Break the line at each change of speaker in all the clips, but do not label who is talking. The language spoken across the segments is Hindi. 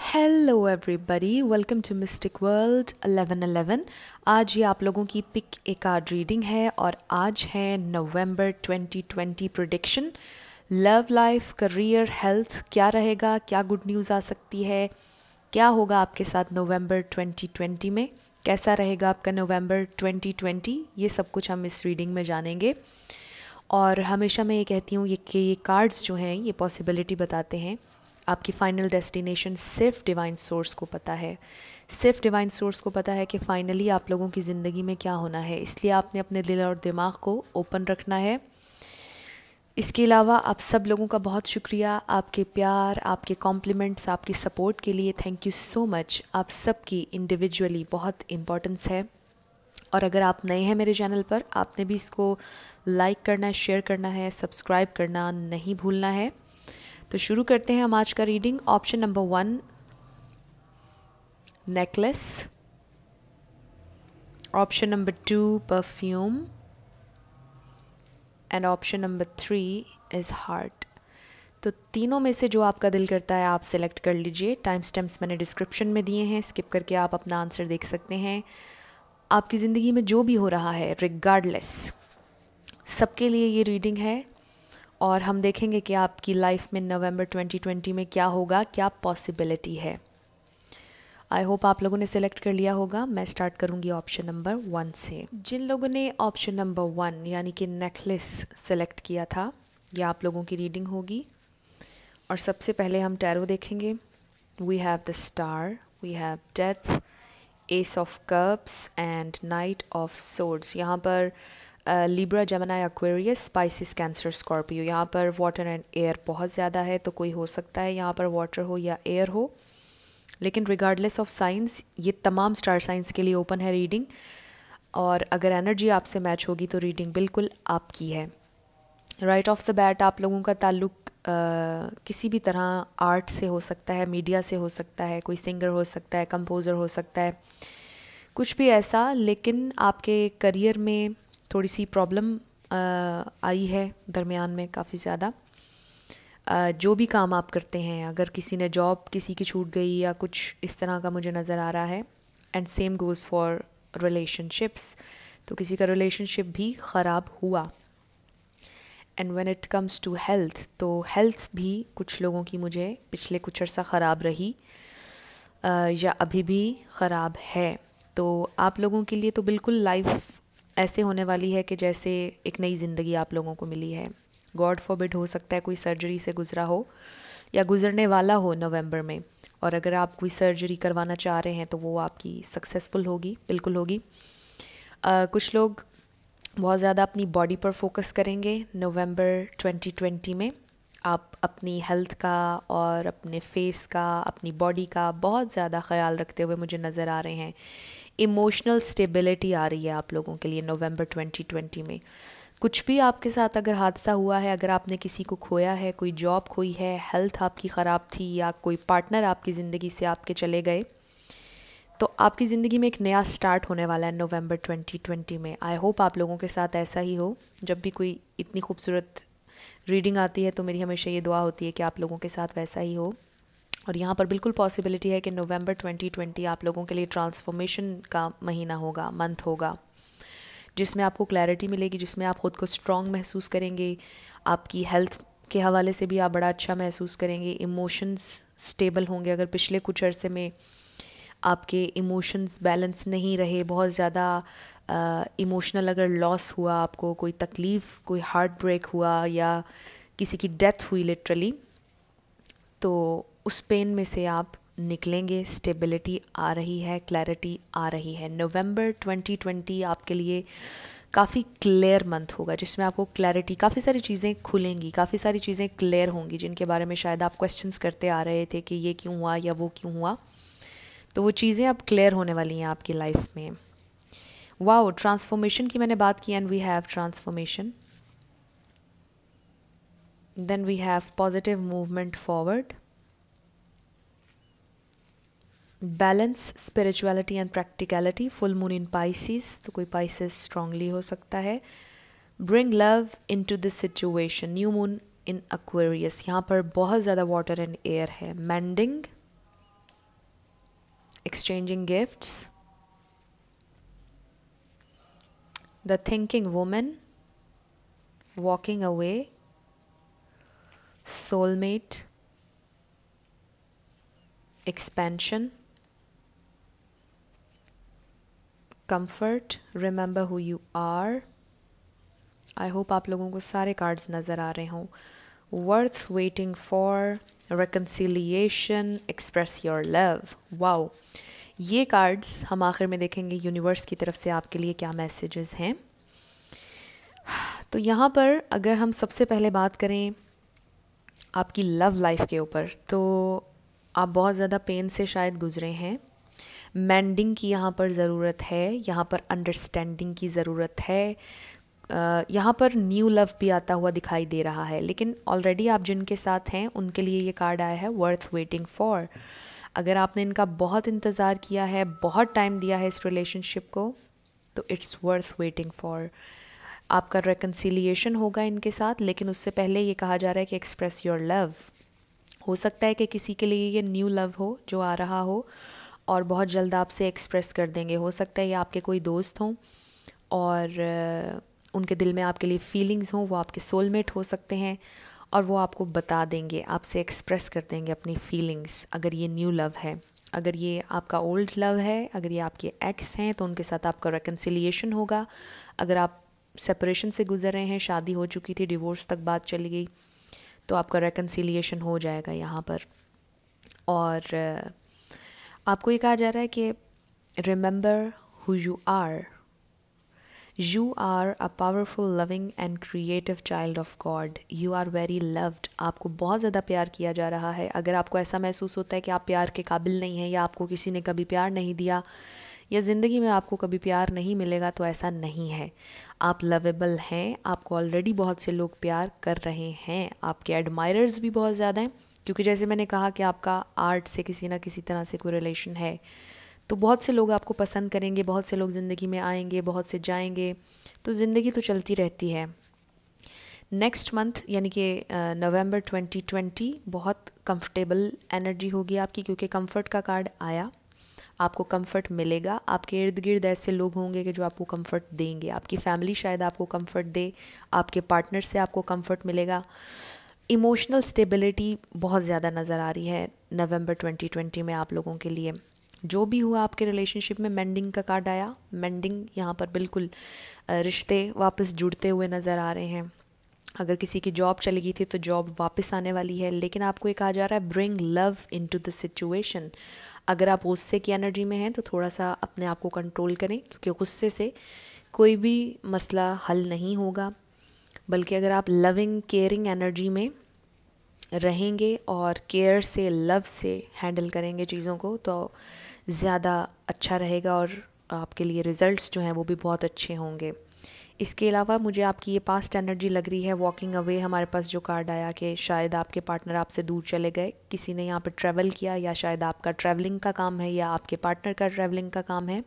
Hello everybody, welcome to mystic world 1111। आज ये आप लोगों की पिक ए कार्ड रीडिंग है और आज है नवंबर 2020 prediction. Love life, career, health क्या रहेगा, क्या गुड न्यूज़ आ सकती है, क्या होगा आपके साथ नवंबर 2020 में, कैसा रहेगा आपका नवंबर 2020, ये सब कुछ हम इस रीडिंग में जानेंगे। और हमेशा मैं ये कहती हूँ कि ये कार्ड्स जो हैं ये पॉसिबिलिटी बताते हैं। आपकी फ़ाइनल डेस्टिनेशन सिर्फ डिवाइन सोर्स को पता है, सिर्फ डिवाइन सोर्स को पता है कि फ़ाइनली आप लोगों की ज़िंदगी में क्या होना है। इसलिए आपने अपने दिल और दिमाग को ओपन रखना है। इसके अलावा आप सब लोगों का बहुत शुक्रिया, आपके प्यार, आपके कॉम्प्लीमेंट्स, आपकी सपोर्ट के लिए थैंक यू सो मच। आप सबकी इंडिविजुअली बहुत इम्पोर्टेंस है। और अगर आप नए हैं मेरे चैनल पर, आपने भी इसको लाइक करना है, शेयर करना है, सब्सक्राइब करना नहीं भूलना है। तो शुरू करते हैं हम आज का reading. Option number 1 necklace, option number 2 perfume and option number 3 is heart. तो तीनों में से जो आपका दिल करता है आप सेलेक्ट कर लीजिए। टाइम स्टैम्प्स मैंने डिस्क्रिप्शन में दिए हैं, स्किप करके आप अपना आंसर देख सकते हैं। आपकी ज़िंदगी में जो भी हो रहा है रिगार्डलेस, सबके लिए ये रीडिंग है और हम देखेंगे कि आपकी लाइफ में नवंबर 2020 में क्या होगा, क्या पॉसिबिलिटी है। आई होप आप लोगों ने सेलेक्ट कर लिया होगा। मैं स्टार्ट करूंगी ऑप्शन नंबर 1 से। जिन लोगों ने ऑप्शन नंबर 1 यानी कि नेकलेस सेलेक्ट किया था, ये आप लोगों की रीडिंग होगी। और सबसे पहले हम टैरो देखेंगे। We have the star, we have death, ace of cups and knight of swords. यहाँ पर libra, Gemini, aquarius, pisces, cancer, scorpio. यहाँ पर वाटर एंड एयर बहुत ज़्यादा है, तो कोई हो सकता है यहाँ पर वाटर हो या एयर हो। लेकिन रिगार्डलेस ऑफ साइंस, ये तमाम स्टार साइंस के लिए ओपन है रीडिंग। और अगर एनर्जी आपसे मैच होगी तो रीडिंग बिल्कुल आपकी है। राइट ऑफ द बैट आप लोगों का ताल्लुक किसी भी तरह आर्ट से हो सकता है, मीडिया से हो सकता है, कोई सिंगर हो सकता है, कंपोज़र हो सकता है, कुछ भी ऐसा। लेकिन आपके करियर में थोड़ी सी प्रॉब्लम आई है दरमियान में काफ़ी ज़्यादा। जो भी काम आप करते हैं, अगर किसी ने जॉब किसी की छूट गई या कुछ इस तरह का मुझे नज़र आ रहा है। And same goes for relationships, तो किसी का रिलेशनशिप भी ख़राब हुआ। And when it comes to health, तो हेल्थ भी कुछ लोगों की मुझे पिछले कुछ अर्सा ख़राब रही या अभी भी ख़राब है। तो आप लोगों के लिए तो बिल्कुल लाइफ ऐसे होने वाली है कि जैसे एक नई ज़िंदगी आप लोगों को मिली है। गॉड फॉरबिड, हो सकता है कोई सर्जरी से गुजरा हो या गुजरने वाला हो नवंबर में। और अगर आप कोई सर्जरी करवाना चाह रहे हैं तो वो आपकी सक्सेसफुल होगी, बिल्कुल होगी। कुछ लोग बहुत ज़्यादा अपनी बॉडी पर फोकस करेंगे नवंबर 2020 में। आप अपनी हेल्थ का और अपने फेस का, अपनी बॉडी का बहुत ज़्यादा ख्याल रखते हुए मुझे नज़र आ रहे हैं। इमोशनल स्टेबिलिटी आ रही है आप लोगों के लिए नवंबर 2020 में। कुछ भी आपके साथ अगर हादसा हुआ है, अगर आपने किसी को खोया है, कोई जॉब खोई है, हेल्थ आपकी ख़राब थी या कोई पार्टनर आपकी ज़िंदगी से आपके चले गए, तो आपकी ज़िंदगी में एक नया स्टार्ट होने वाला है नवंबर 2020 में। आई होप आप लोगों के साथ ऐसा ही हो। जब भी कोई इतनी खूबसूरत रीडिंग आती है तो मेरी हमेशा ये दुआ होती है कि आप लोगों के साथ वैसा ही हो। और यहाँ पर बिल्कुल पॉसिबिलिटी है कि नवंबर 2020 आप लोगों के लिए ट्रांसफॉर्मेशन का महीना होगा, मंथ होगा, जिसमें आपको क्लैरिटी मिलेगी, जिसमें आप ख़ुद को स्ट्रॉन्ग महसूस करेंगे। आपकी हेल्थ के हवाले से भी आप बड़ा अच्छा महसूस करेंगे। इमोशंस स्टेबल होंगे। अगर पिछले कुछ अरसे में आपके इमोशंस बैलेंस नहीं रहे, बहुत ज़्यादा इमोशनल अगर लॉस हुआ, आपको कोई तकलीफ़, कोई हार्ट ब्रेक हुआ या किसी की डेथ हुई लिटरली, तो उस पेन में से आप निकलेंगे। स्टेबिलिटी आ रही है, क्लैरिटी आ रही है। नवंबर 2020 आपके लिए काफ़ी क्लियर मंथ होगा, जिसमें आपको क्लैरिटी, काफ़ी सारी चीज़ें खुलेंगी, काफ़ी सारी चीज़ें क्लियर होंगी, जिनके बारे में शायद आप क्वेश्चंस करते आ रहे थे कि ये क्यों हुआ या वो क्यों हुआ। तो वो चीज़ें अब क्लियर होने वाली हैं आपकी लाइफ में। वाओ, ट्रांसफॉर्मेशन की मैंने बात की। And we have transformation, then we have positive movement forward, balance, spirituality and practicality, full moon in pisces, तो कोई पाइसिस स्ट्रांगली हो सकता है। Bring love into this situation, new moon in aquarius, यहाँ पर बहुत ज़्यादा वाटर एंड एयर है। Mending, exchanging gifts, the thinking woman, walking away, soulmate, expansion, comfort, remember who you are. I hope आप लोगों को सारे कार्ड्स नज़र आ रहे हों. Worth waiting for, reconciliation, express your love. Wow, ये कार्ड्स हम आखिर में देखेंगे यूनिवर्स की तरफ से आपके लिए क्या मैसेजेस हैं. तो यहाँ पर अगर हम सबसे पहले बात करें आपकी लव लाइफ के ऊपर, तो आप बहुत ज़्यादा पेन से शायद गुजरे हैं. मेंडिंग की यहाँ पर ज़रूरत है, यहाँ पर अंडरस्टैंडिंग की ज़रूरत है. यहाँ पर न्यू लव भी आता हुआ दिखाई दे रहा है, लेकिन ऑलरेडी आप जिनके साथ हैं उनके लिए ये कार्ड आया है वर्थ वेटिंग फॉर. अगर आपने इनका बहुत इंतज़ार किया है, बहुत टाइम दिया है इस रिलेशनशिप को, तो इट्स वर्थ वेटिंग फॉर. आपका रिकन्सिलिएशन होगा इनके साथ, लेकिन उससे पहले ये कहा जा रहा है कि एक्सप्रेस योर लव. हो सकता है कि किसी के लिए ये न्यू लव हो जो आ रहा हो और बहुत जल्द आपसे एक्सप्रेस कर देंगे. हो सकता है ये आपके कोई दोस्त हों और उनके दिल में आपके लिए फीलिंग्स हों. वो आपके सोलमेट हो सकते हैं और वो आपको बता देंगे, आपसे एक्सप्रेस कर देंगे अपनी फीलिंग्स. अगर ये न्यू लव है, अगर ये आपका ओल्ड लव है, अगर ये आपके एक्स हैं, तो उनके साथ आपका रिकन्सिलिएशन होगा. अगर आप सेपरेशन से गुजर रहे हैं, शादी हो चुकी थी, डिवोर्स तक बात चली गई, तो आपका रिकन्सिलिएशन हो जाएगा यहाँ पर. और आपको ये कहा जा रहा है कि remember who you are. You are a powerful, loving and creative child of God. You are very loved. आपको बहुत ज़्यादा प्यार किया जा रहा है. अगर आपको ऐसा महसूस होता है कि आप प्यार के काबिल नहीं हैं, या आपको किसी ने कभी प्यार नहीं दिया, या ज़िंदगी में आपको कभी प्यार नहीं मिलेगा, तो ऐसा नहीं है. आप लवेबल हैं. आपको ऑलरेडी बहुत से लोग प्यार कर रहे हैं. आपके एडमायरर्स भी बहुत ज़्यादा हैं, क्योंकि जैसे मैंने कहा कि आपका आर्ट से किसी ना किसी तरह से कोई रिलेशन है, तो बहुत से लोग आपको पसंद करेंगे, बहुत से लोग ज़िंदगी में आएंगे, बहुत से जाएंगे. तो ज़िंदगी तो चलती रहती है. नेक्स्ट मंथ यानी कि नवंबर 2020 बहुत कंफर्टेबल एनर्जी होगी आपकी, क्योंकि कंफर्ट का कार्ड आया. आपको कंफर्ट मिलेगा. आपके इर्द गिर्द ऐसे लोग होंगे कि जो आपको कंफर्ट देंगे. आपकी फैमिली शायद आपको कंफर्ट दे, आपके पार्टनर से आपको कंफर्ट मिलेगा. इमोशनल स्टेबिलिटी बहुत ज़्यादा नज़र आ रही है नवंबर 2020 में आप लोगों के लिए. जो भी हुआ आपके रिलेशनशिप में, मेंडिंग का कार्ड आया. मेंडिंग यहाँ पर बिल्कुल रिश्ते वापस जुड़ते हुए नज़र आ रहे हैं. अगर किसी की जॉब चली गई थी तो जॉब वापस आने वाली है. लेकिन आपको ये कहा जा रहा है bring love into the situation. अगर आप गुस्से की एनर्जी में हैं तो थोड़ा सा अपने आप को कंट्रोल करें, क्योंकि गुस्से से कोई भी मसला हल नहीं होगा. बल्कि अगर आप लविंग केयरिंग एनर्जी में रहेंगे और केयर से, लव से हैंडल करेंगे चीज़ों को, तो ज़्यादा अच्छा रहेगा और आपके लिए रिज़ल्ट्स जो हैं वो भी बहुत अच्छे होंगे. इसके अलावा मुझे आपकी ये पास्ट एनर्जी लग रही है, वॉकिंग अवे. हमारे पास जो कार्ड आया कि शायद आपके पार्टनर आपसे दूर चले गए, किसी ने यहाँ पर ट्रैवल किया, या शायद आपका ट्रैवलिंग का काम है, या आपके पार्टनर का ट्रैवलिंग का काम है.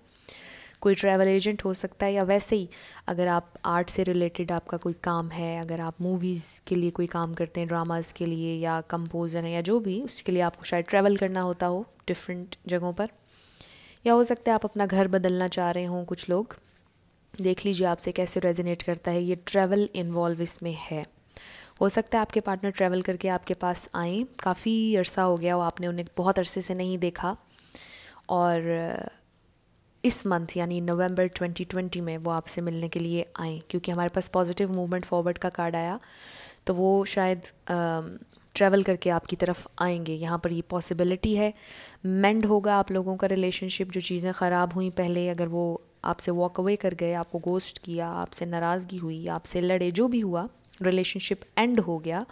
कोई ट्रैवल एजेंट हो सकता है, या वैसे ही अगर आप आर्ट से रिलेटेड आपका कोई काम है, अगर आप मूवीज़ के लिए कोई काम करते हैं, ड्रामाज़ के लिए, या कंपोज़र हैं, या जो भी, उसके लिए आपको शायद ट्रैवल करना होता हो डिफरेंट जगहों पर. या हो सकता है आप अपना घर बदलना चाह रहे हों. कुछ लोग देख लीजिए आपसे कैसे रेजोनेट करता है. ये ट्रैवल इन्वॉल्व इसमें है. हो सकता है आपके पार्टनर ट्रैवल करके आपके पास आएँ. काफ़ी अरसा हो गया हो, आपने उन्हें बहुत अरसे से नहीं देखा, और इस मंथ यानी नवंबर 2020 में वो आपसे मिलने के लिए आएँ. क्योंकि हमारे पास पॉजिटिव मूवमेंट फॉरवर्ड का कार्ड आया, तो वो शायद ट्रैवल करके आपकी तरफ आएंगे. यहाँ पर ये पॉसिबिलिटी है. मेंड होगा आप लोगों का रिलेशनशिप. जो चीज़ें ख़राब हुई पहले, अगर वो आपसे वॉक अवे कर गए, आपको गोस्ट किया, आपसे नाराज़गी हुई, आपसे लड़े, जो भी हुआ, रिलेशनशिप एंड हो गया,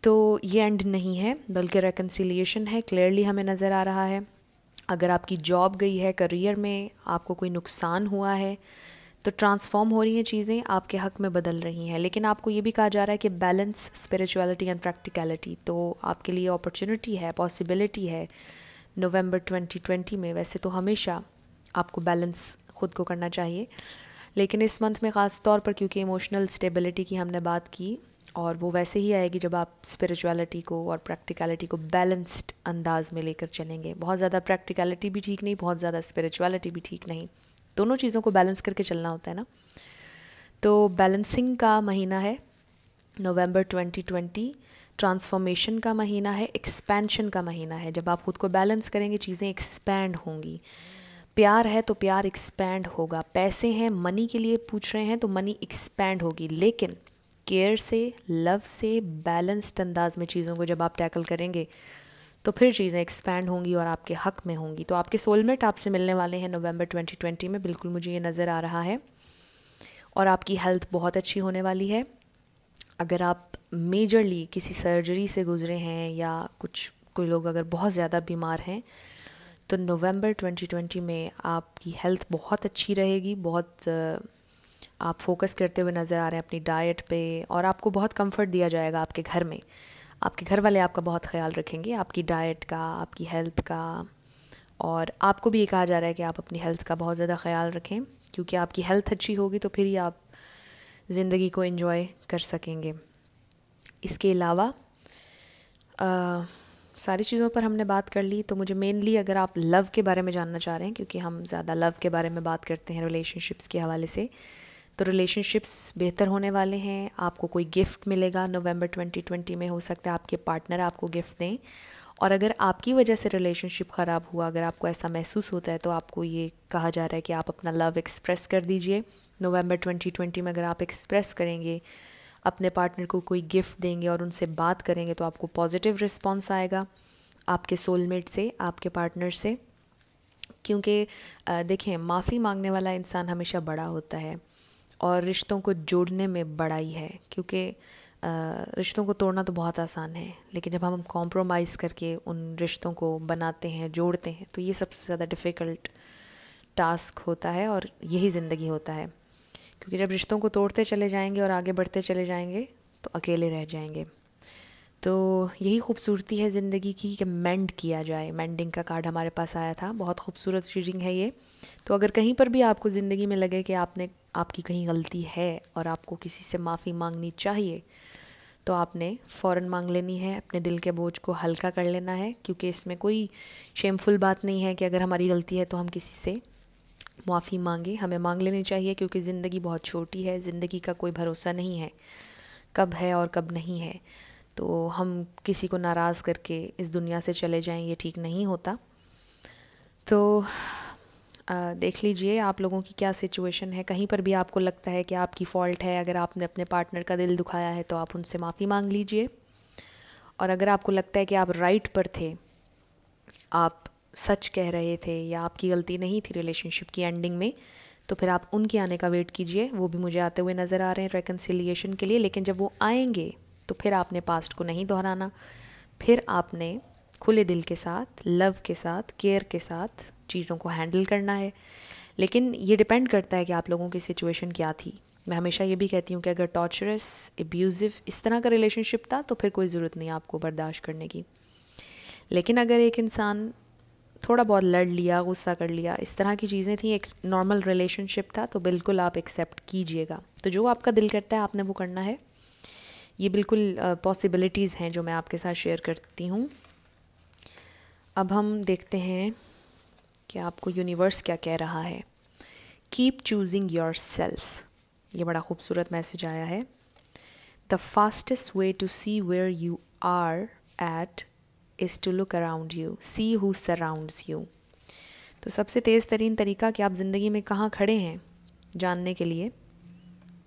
तो ये एंड नहीं है, बल्कि रिकन्सिलिएशन है. क्लियरली हमें नज़र आ रहा है. अगर आपकी जॉब गई है, करियर में आपको कोई नुकसान हुआ है, तो ट्रांसफॉर्म हो रही हैं चीज़ें, आपके हक़ में बदल रही हैं. लेकिन आपको ये भी कहा जा रहा है कि बैलेंस स्पिरिचुअलिटी एंड प्रैक्टिकलिटी. तो आपके लिए अपॉर्चुनिटी है, पॉसिबिलिटी है नवंबर 2020 में. वैसे तो हमेशा आपको बैलेंस ख़ुद को करना चाहिए, लेकिन इस मंथ में ख़ास तौर पर, क्योंकि इमोशनल स्टेबिलिटी की हमने बात की और वो वैसे ही आएगी जब आप स्पिरिचुअलिटी को और प्रैक्टिकलिटी को बैलेंस्ड अंदाज में लेकर चलेंगे। बहुत ज़्यादा प्रैक्टिकलिटी भी ठीक नहीं, बहुत ज़्यादा स्पिरिचुअलिटी भी ठीक नहीं, दोनों चीज़ों को बैलेंस करके चलना होता है ना। तो बैलेंसिंग का महीना है नवंबर 2020, ट्रांसफॉर्मेशन का महीना है, एक्सपेंशन का महीना है। जब आप खुद को बैलेंस करेंगे चीज़ें एक्सपैंड होंगी। प्यार है तो प्यार एक्सपैंड होगा, पैसे हैं मनी के लिए पूछ रहे हैं तो मनी एक्सपैंड होगी। लेकिन केयर से, लव से, बैलेंस्ड अंदाज में चीज़ों को जब आप टैकल करेंगे तो फिर चीज़ें एक्सपैंड होंगी और आपके हक में होंगी। तो आपके सोलमेट आपसे मिलने वाले हैं नवंबर 2020 में, बिल्कुल मुझे ये नज़र आ रहा है। और आपकी हेल्थ बहुत अच्छी होने वाली है। अगर आप मेजरली किसी सर्जरी से गुजरे हैं या कोई लोग अगर बहुत ज़्यादा बीमार हैं तो नवंबर 2020 में आपकी हेल्थ बहुत अच्छी रहेगी। बहुत आप फोकस करते हुए नज़र आ रहे हैं अपनी डाइट पे, और आपको बहुत कंफर्ट दिया जाएगा आपके घर में। आपके घर वाले आपका बहुत ख्याल रखेंगे, आपकी डाइट का, आपकी हेल्थ का, और आपको भी ये कहा जा रहा है कि आप अपनी हेल्थ का बहुत ज़्यादा ख्याल रखें, क्योंकि आपकी हेल्थ अच्छी होगी तो फिर ही आप ज़िंदगी को एंजॉय कर सकेंगे। इसके अलावा सारी चीज़ों पर हमने बात कर ली। तो मुझे मेनली अगर आप लव के बारे में जानना चाह रहे हैं, क्योंकि हम ज़्यादा लव के बारे में बात करते हैं रिलेशनशिप्स के हवाले से, तो रिलेशनशिप्स बेहतर होने वाले हैं। आपको कोई गिफ्ट मिलेगा नवंबर 2020 में, हो सकता है आपके पार्टनर आपको गिफ्ट दें। और अगर आपकी वजह से रिलेशनशिप ख़राब हुआ, अगर आपको ऐसा महसूस होता है, तो आपको ये कहा जा रहा है कि आप अपना लव एक्सप्रेस कर दीजिए। नवंबर 2020 में अगर आप एक्सप्रेस करेंगे, अपने पार्टनर को कोई गिफ्ट देंगे और उनसे बात करेंगे, तो आपको पॉजिटिव रिस्पॉन्स आएगा आपके सोलमेट से, आपके पार्टनर से। क्योंकि देखें, माफ़ी मांगने वाला इंसान हमेशा बड़ा होता है और रिश्तों को जोड़ने में बड़ा ही है। क्योंकि रिश्तों को तोड़ना तो बहुत आसान है, लेकिन जब हम कॉम्प्रोमाइज़ करके उन रिश्तों को बनाते हैं, जोड़ते हैं, तो ये सबसे ज़्यादा डिफ़िकल्ट टास्क होता है और यही ज़िंदगी होता है। क्योंकि जब रिश्तों को तोड़ते चले जाएंगे और आगे बढ़ते चले जाएंगे तो अकेले रह जाएंगे। तो यही खूबसूरती है ज़िंदगी की कि मेंड किया जाए। मेंडिंग का कार्ड हमारे पास आया था, बहुत खूबसूरत रीडिंग है ये। तो अगर कहीं पर भी आपको ज़िंदगी में लगे कि आपकी कहीं गलती है और आपको किसी से माफ़ी मांगनी चाहिए, तो आपने फ़ौरन मांग लेनी है, अपने दिल के बोझ को हल्का कर लेना है। क्योंकि इसमें कोई शेमफुल बात नहीं है कि अगर हमारी गलती है तो हम किसी से माफ़ी मांगे, हमें मांग लेनी चाहिए। क्योंकि ज़िंदगी बहुत छोटी है, ज़िंदगी का कोई भरोसा नहीं है कब है और कब नहीं है। तो हम किसी को नाराज़ करके इस दुनिया से चले जाएं, ये ठीक नहीं होता। तो देख लीजिए आप लोगों की क्या सिचुएशन है। कहीं पर भी आपको लगता है कि आपकी फ़ॉल्ट है, अगर आपने अपने पार्टनर का दिल दुखाया है, तो आप उनसे माफ़ी मांग लीजिए। और अगर आपको लगता है कि आप राइट पर थे, आप सच कह रहे थे, या आपकी गलती नहीं थी रिलेशनशिप की एंडिंग में, तो फिर आप उनके आने का वेट कीजिए। वो भी मुझे आते हुए नज़र आ रहे हैं रेकन्सिलिएशन के लिए। लेकिन जब वो आएंगे तो फिर आपने पास्ट को नहीं दोहराना, फिर आपने खुले दिल के साथ, लव के साथ, केयर के साथ चीज़ों को हैंडल करना है। लेकिन ये डिपेंड करता है कि आप लोगों की सिचुएशन क्या थी। मैं हमेशा ये भी कहती हूँ कि अगर टॉर्चरस, एब्यूज़िव इस तरह का रिलेशनशिप था तो फिर कोई ज़रूरत नहीं आपको बर्दाश्त करने की। लेकिन अगर एक इंसान थोड़ा बहुत लड़ लिया, गुस्सा कर लिया, इस तरह की चीज़ें थी, एक नॉर्मल रिलेशनशिप था, तो बिल्कुल आप एक्सेप्ट कीजिएगा। तो जो आपका दिल करता है आपने वो करना है। ये बिल्कुल पॉसिबिलिटीज़ हैं जो मैं आपके साथ शेयर करती हूँ। अब हम देखते हैं कि आपको यूनिवर्स क्या कह रहा है। कीप चूजिंग योर सेल्फ, ये बड़ा खूबसूरत मैसेज आया है। The fastest way to see where you are at is to look around you, see who surrounds you. तो सबसे तेज़ तरीन तरीका कि आप ज़िंदगी में कहाँ खड़े हैं जानने के लिए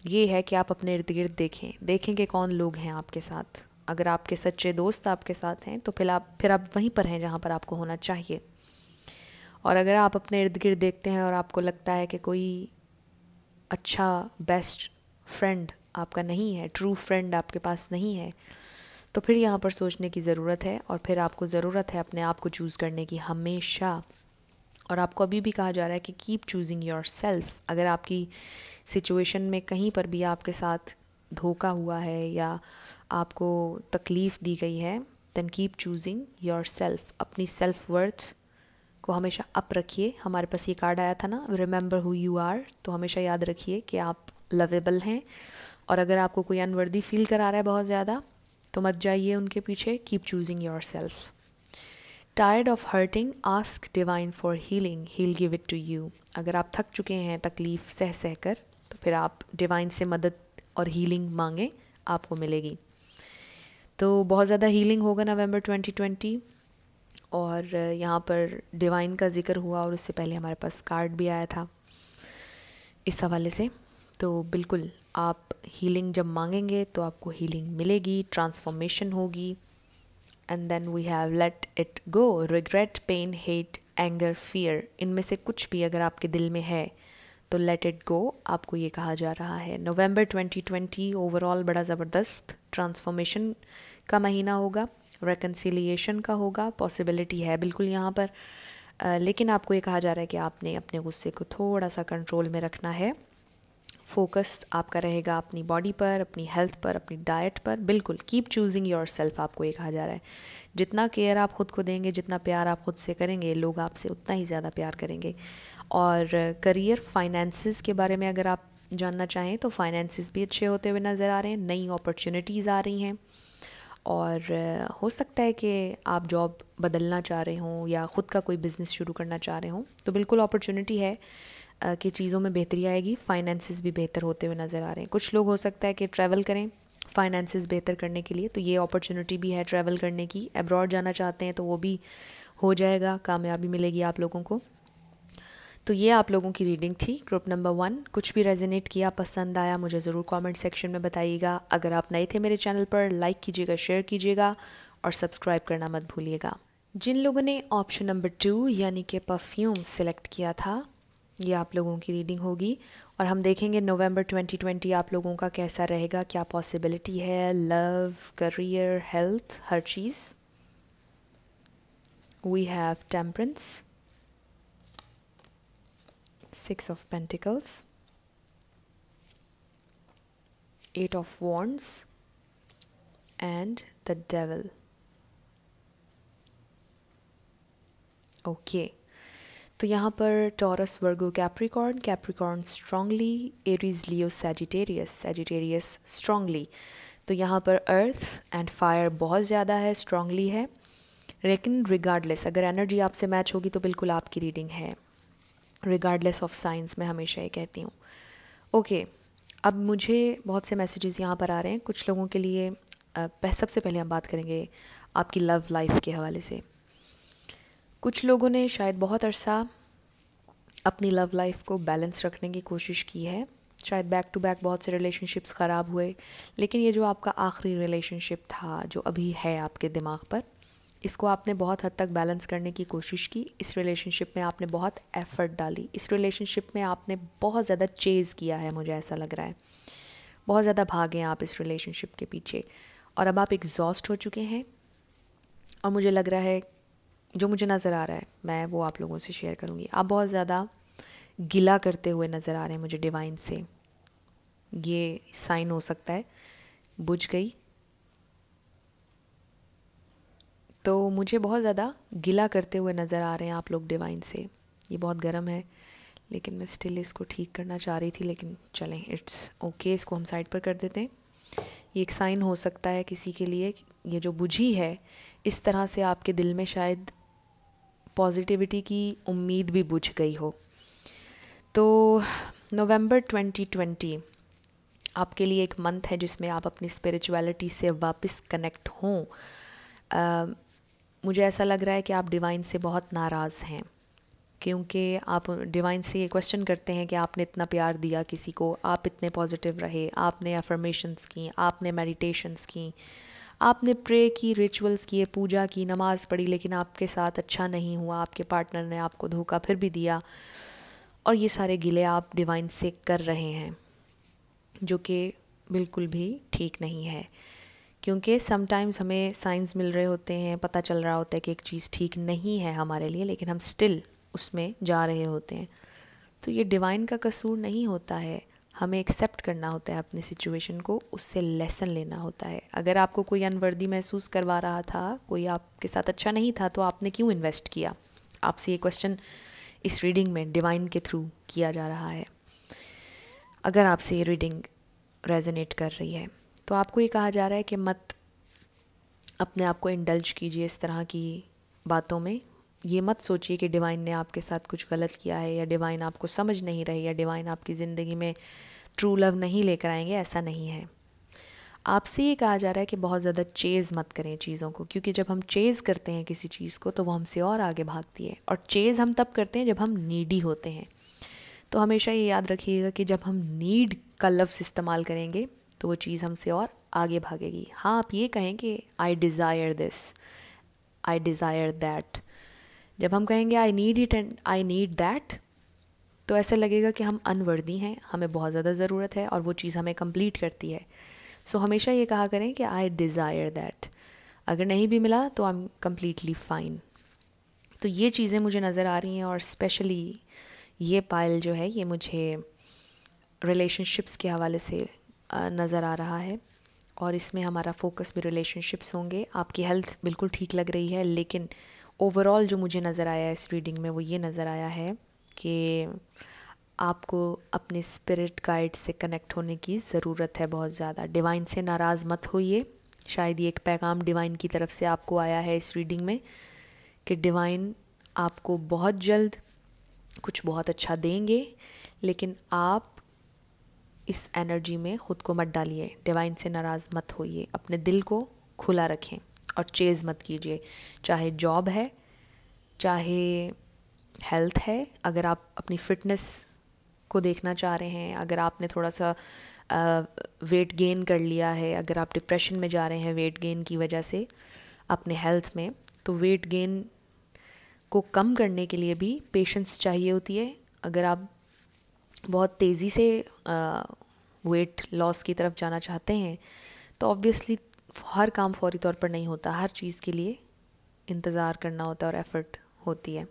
ये है कि आप अपने इर्द गिर्द देखें कि कौन लोग हैं आपके साथ। अगर आपके सच्चे दोस्त आपके साथ हैं तो फिर आप वहीं पर हैं जहाँ पर आपको होना चाहिए। और अगर आप अपने इर्द गिर्द देखते हैं और आपको लगता है कि कोई अच्छा बेस्ट फ्रेंड आपका नहीं है, ट्रू फ्रेंड आपके पास नहीं है, तो फिर यहाँ पर सोचने की ज़रूरत है। और फिर आपको ज़रूरत है अपने आप को चूज़ करने की हमेशा। और आपको अभी भी कहा जा रहा है कि कीप चूजिंग योर सेल्फ। अगर आपकी सिचुएशन में कहीं पर भी आपके साथ धोखा हुआ है या आपको तकलीफ़ दी गई है, then keep choosing yourself. अपनी सेल्फ वर्थ को हमेशा अप रखिए। हमारे पास ये कार्ड आया था ना, रिमेंबर हु यू आर, तो हमेशा याद रखिए कि आप लवेबल हैं, और अगर आपको कोई अनवर्दी फील करा रहा है बहुत ज़्यादा तो मत जाइए उनके पीछे, keep choosing yourself. Tired of hurting, ask divine for healing, heal give it to you. अगर आप थक चुके हैं तकलीफ़ सह सह कर, तो फिर आप डिवाइन से मदद और हीलिंग मांगें, आपको मिलेगी। तो बहुत ज़्यादा हीलिंग होगा नवंबर 2020। और यहाँ पर डिवाइन का जिक्र हुआ और उससे पहले हमारे पास कार्ड भी आया था इस हवाले से। तो बिल्कुल आप हीलिंग जब मांगेंगे तो आपको हीलिंग मिलेगी, ट्रांसफॉर्मेशन होगी। And then we have let it go, regret, pain, hate, anger, fear, इनमें से कुछ भी अगर आपके दिल में है तो लेट इट गो, आपको ये कहा जा रहा है। नवंबर 2020 ओवरऑल बड़ा ज़बरदस्त ट्रांसफॉर्मेशन का महीना होगा, रेकन्सिलिएशन का होगा, पॉसिबिलिटी है बिल्कुल यहाँ पर। लेकिन आपको ये कहा जा रहा है कि आपने अपने गुस्से को थोड़ा सा कंट्रोल में रखना है। फोकस आपका रहेगा अपनी बॉडी पर, अपनी हेल्थ पर, अपनी डाइट पर। बिल्कुल कीप चूजिंग योर सेल्फ, आपको ये कहा जा रहा है। जितना केयर आप ख़ुद को देंगे, जितना प्यार आप ख़ुद से करेंगे, लोग आपसे उतना ही ज़्यादा प्यार करेंगे। और करियर, फाइनेंसिस के बारे में अगर आप जानना चाहें तो फाइनेंसिस भी अच्छे होते हुए नज़र आ रहे हैं, नई अपॉर्चुनिटीज़ आ रही हैं। और हो सकता है कि आप जॉब बदलना चाह रहे हों या ख़ुद का कोई बिज़नेस शुरू करना चाह रहे हों, तो बिल्कुल अपॉर्चुनिटी है कि चीज़ों में बेहतरी आएगी। फाइनेंसिस भी बेहतर होते हुए नज़र आ रहे हैं। कुछ लोग हो सकता है कि ट्रैवल करें फाइनेंसिस बेहतर करने के लिए, तो ये अपॉर्चुनिटी भी है ट्रैवल करने की। अब्रॉड जाना चाहते हैं तो वो भी हो जाएगा, कामयाबी मिलेगी आप लोगों को। तो ये आप लोगों की रीडिंग थी, ग्रुप नंबर 1। कुछ भी रेजोनेट किया, पसंद आया, मुझे ज़रूर कमेंट सेक्शन में बताइएगा। अगर आप नए थे मेरे चैनल पर, लाइक कीजिएगा, शेयर कीजिएगा और सब्सक्राइब करना मत भूलिएगा। जिन लोगों ने ऑप्शन नंबर 2 यानी कि परफ्यूम सेलेक्ट किया था, ये आप लोगों की रीडिंग होगी और हम देखेंगे नवंबर 2020 आप लोगों का कैसा रहेगा, क्या पॉसिबिलिटी है, लव, करियर, हेल्थ, हर चीज़। We have temperance, 6 of Pentacles, 8 of Wands and the Devil. Okay तो यहाँ पर टॉरस, वर्गो, कैप्रिकॉर्न, कैप्रिकॉर्न स्ट्रांगली, एरीज, लियो, सैजिटेरियस, सैजिटेरियस स्ट्रांगली। तो यहाँ पर अर्थ एंड फायर बहुत ज़्यादा है, स्ट्रांगली है। लेकिन रिगार्डलेस, अगर एनर्जी आपसे मैच होगी तो बिल्कुल आपकी रीडिंग है, रिगार्डलेस ऑफ साइंस, मैं हमेशा ये कहती हूँ। ओके अब मुझे बहुत से मैसेजेस यहाँ पर आ रहे हैं कुछ लोगों के लिए। सबसे पहले हम बात करेंगे आपकी लव लाइफ के हवाले से। कुछ लोगों ने शायद बहुत अरसा अपनी लव लाइफ को बैलेंस रखने की कोशिश की है, शायद बैक टू बैक बहुत से रिलेशनशिप्स ख़राब हुए, लेकिन ये जो आपका आखिरी रिलेशनशिप था जो अभी है आपके दिमाग पर, इसको आपने बहुत हद तक बैलेंस करने की कोशिश की। इस रिलेशनशिप में आपने बहुत एफ़र्ट डाली, इस रिलेशनशिप में आपने बहुत ज़्यादा चेज़ किया है, मुझे ऐसा लग रहा है बहुत ज़्यादा भागे हैं आप इस रिलेशनशिप के पीछे और अब आप एग्जॉस्ट हो चुके हैं। और मुझे लग रहा है, जो मुझे नज़र आ रहा है मैं वो आप लोगों से शेयर करूँगी, आप बहुत ज़्यादा गिला करते हुए नज़र आ रहे हैं मुझे डिवाइन से। ये साइन हो सकता है बुझ गई, तो मुझे बहुत ज़्यादा गिला करते हुए नज़र आ रहे हैं आप लोग डिवाइन से। ये बहुत गर्म है लेकिन मैं स्टिल इसको ठीक करना चाह रही थी, लेकिन चलें इट्स ओके, इसको हम साइड पर कर देते हैं। ये एक साइन हो सकता है किसी के लिए, ये जो बुझी है इस तरह से आपके दिल में शायद पॉजिटिविटी की उम्मीद भी बुझ गई हो। तो नवंबर 2020 आपके लिए एक मंथ है जिसमें आप अपनी स्पिरिचुअलिटी से वापस कनेक्ट हों। मुझे ऐसा लग रहा है कि आप डिवाइन से बहुत नाराज़ हैं, क्योंकि आप डिवाइन से ये क्वेश्चन करते हैं कि आपने इतना प्यार दिया किसी को, आप इतने पॉजिटिव रहे, आपने अफर्मेशंस की, आपने मेडिटेशंस की, आपने प्रे की, रिचुअल्स किए, पूजा की, नमाज़ पढ़ी, लेकिन आपके साथ अच्छा नहीं हुआ, आपके पार्टनर ने आपको धोखा फिर भी दिया। और ये सारे गिले आप डिवाइन से कर रहे हैं, जो कि बिल्कुल भी ठीक नहीं है, क्योंकि समटाइम्स हमें साइंस मिल रहे होते हैं, पता चल रहा होता है कि एक चीज़ ठीक नहीं है हमारे लिए, लेकिन हम स्टिल उसमें जा रहे होते हैं। तो ये डिवाइन का कसूर नहीं होता है, हमें एक्सेप्ट करना होता है अपनी सिचुएशन को, उससे लेसन लेना होता है। अगर आपको कोई अनवर्दी महसूस करवा रहा था, कोई आपके साथ अच्छा नहीं था, तो आपने क्यों इन्वेस्ट किया? आपसे ये क्वेश्चन इस रीडिंग में डिवाइन के थ्रू किया जा रहा है। अगर आपसे ये रीडिंग रेजोनेट कर रही है। तो आपको ये कहा जा रहा है कि मत अपने आप को इंडल्ज कीजिए इस तरह की बातों में। ये मत सोचिए कि डिवाइन ने आपके साथ कुछ गलत किया है, या डिवाइन आपको समझ नहीं रही, या डिवाइन आपकी ज़िंदगी में ट्रू लव नहीं लेकर आएंगे। ऐसा नहीं है। आपसे ये कहा जा रहा है कि बहुत ज़्यादा चेज़ मत करें चीज़ों को, क्योंकि जब हम चेज़ करते हैं किसी चीज़ को तो वो हमसे और आगे भागती है। और चेज़ हम तब करते हैं जब हम नीडी होते हैं। तो हमेशा ये याद रखिएगा कि जब हम नीड का लफ्ज़ इस्तेमाल करेंगे तो वो चीज़ हमसे और आगे भागेगी। हाँ, आप ये कहें कि I desire this, I desire that. जब हम कहेंगे I need it and I need that, तो ऐसा लगेगा कि हम अनवर्दी हैं, हमें बहुत ज़्यादा ज़रूरत है और वो चीज़ हमें कंप्लीट करती है। सो हमेशा ये कहा करें कि आई डिज़ायर दैट। अगर नहीं भी मिला तो आई एम कम्प्लीटली फ़ाइन। तो ये चीज़ें मुझे नज़र आ रही हैं, और स्पेशली ये पायल जो है ये मुझे रिलेशनशिप्स के हवाले से नज़र आ रहा है, और इसमें हमारा फोकस भी रिलेशनशिप्स होंगे। आपकी हेल्थ बिल्कुल ठीक लग रही है, लेकिन ओवरऑल जो मुझे नज़र आया है इस रीडिंग में वो ये नज़र आया है कि आपको अपने स्पिरिट गाइड से कनेक्ट होने की ज़रूरत है बहुत ज़्यादा। डिवाइन से नाराज़ मत होइए। शायद ये एक पैगाम डिवाइन की तरफ से आपको आया है इस रीडिंग में कि डिवाइन आपको बहुत जल्द कुछ बहुत अच्छा देंगे, लेकिन आप इस एनर्जी में ख़ुद को मत डालिए। डिवाइन से नाराज़ मत होइए, अपने दिल को खुला रखें और चेज़ मत कीजिए। चाहे जॉब है, चाहे हेल्थ है, अगर आप अपनी फ़िटनेस को देखना चाह रहे हैं, अगर आपने थोड़ा सा वेट गेन कर लिया है, अगर आप डिप्रेशन में जा रहे हैं वेट गेन की वजह से अपने हेल्थ में, तो वेट गेन को कम करने के लिए भी पेशेंस चाहिए होती है। अगर आप बहुत तेज़ी से वेट लॉस की तरफ जाना चाहते हैं तो ऑब्वियसली हर काम फौरी तौर पर नहीं होता, हर चीज़ के लिए इंतज़ार करना होता है और एफ़र्ट होती है।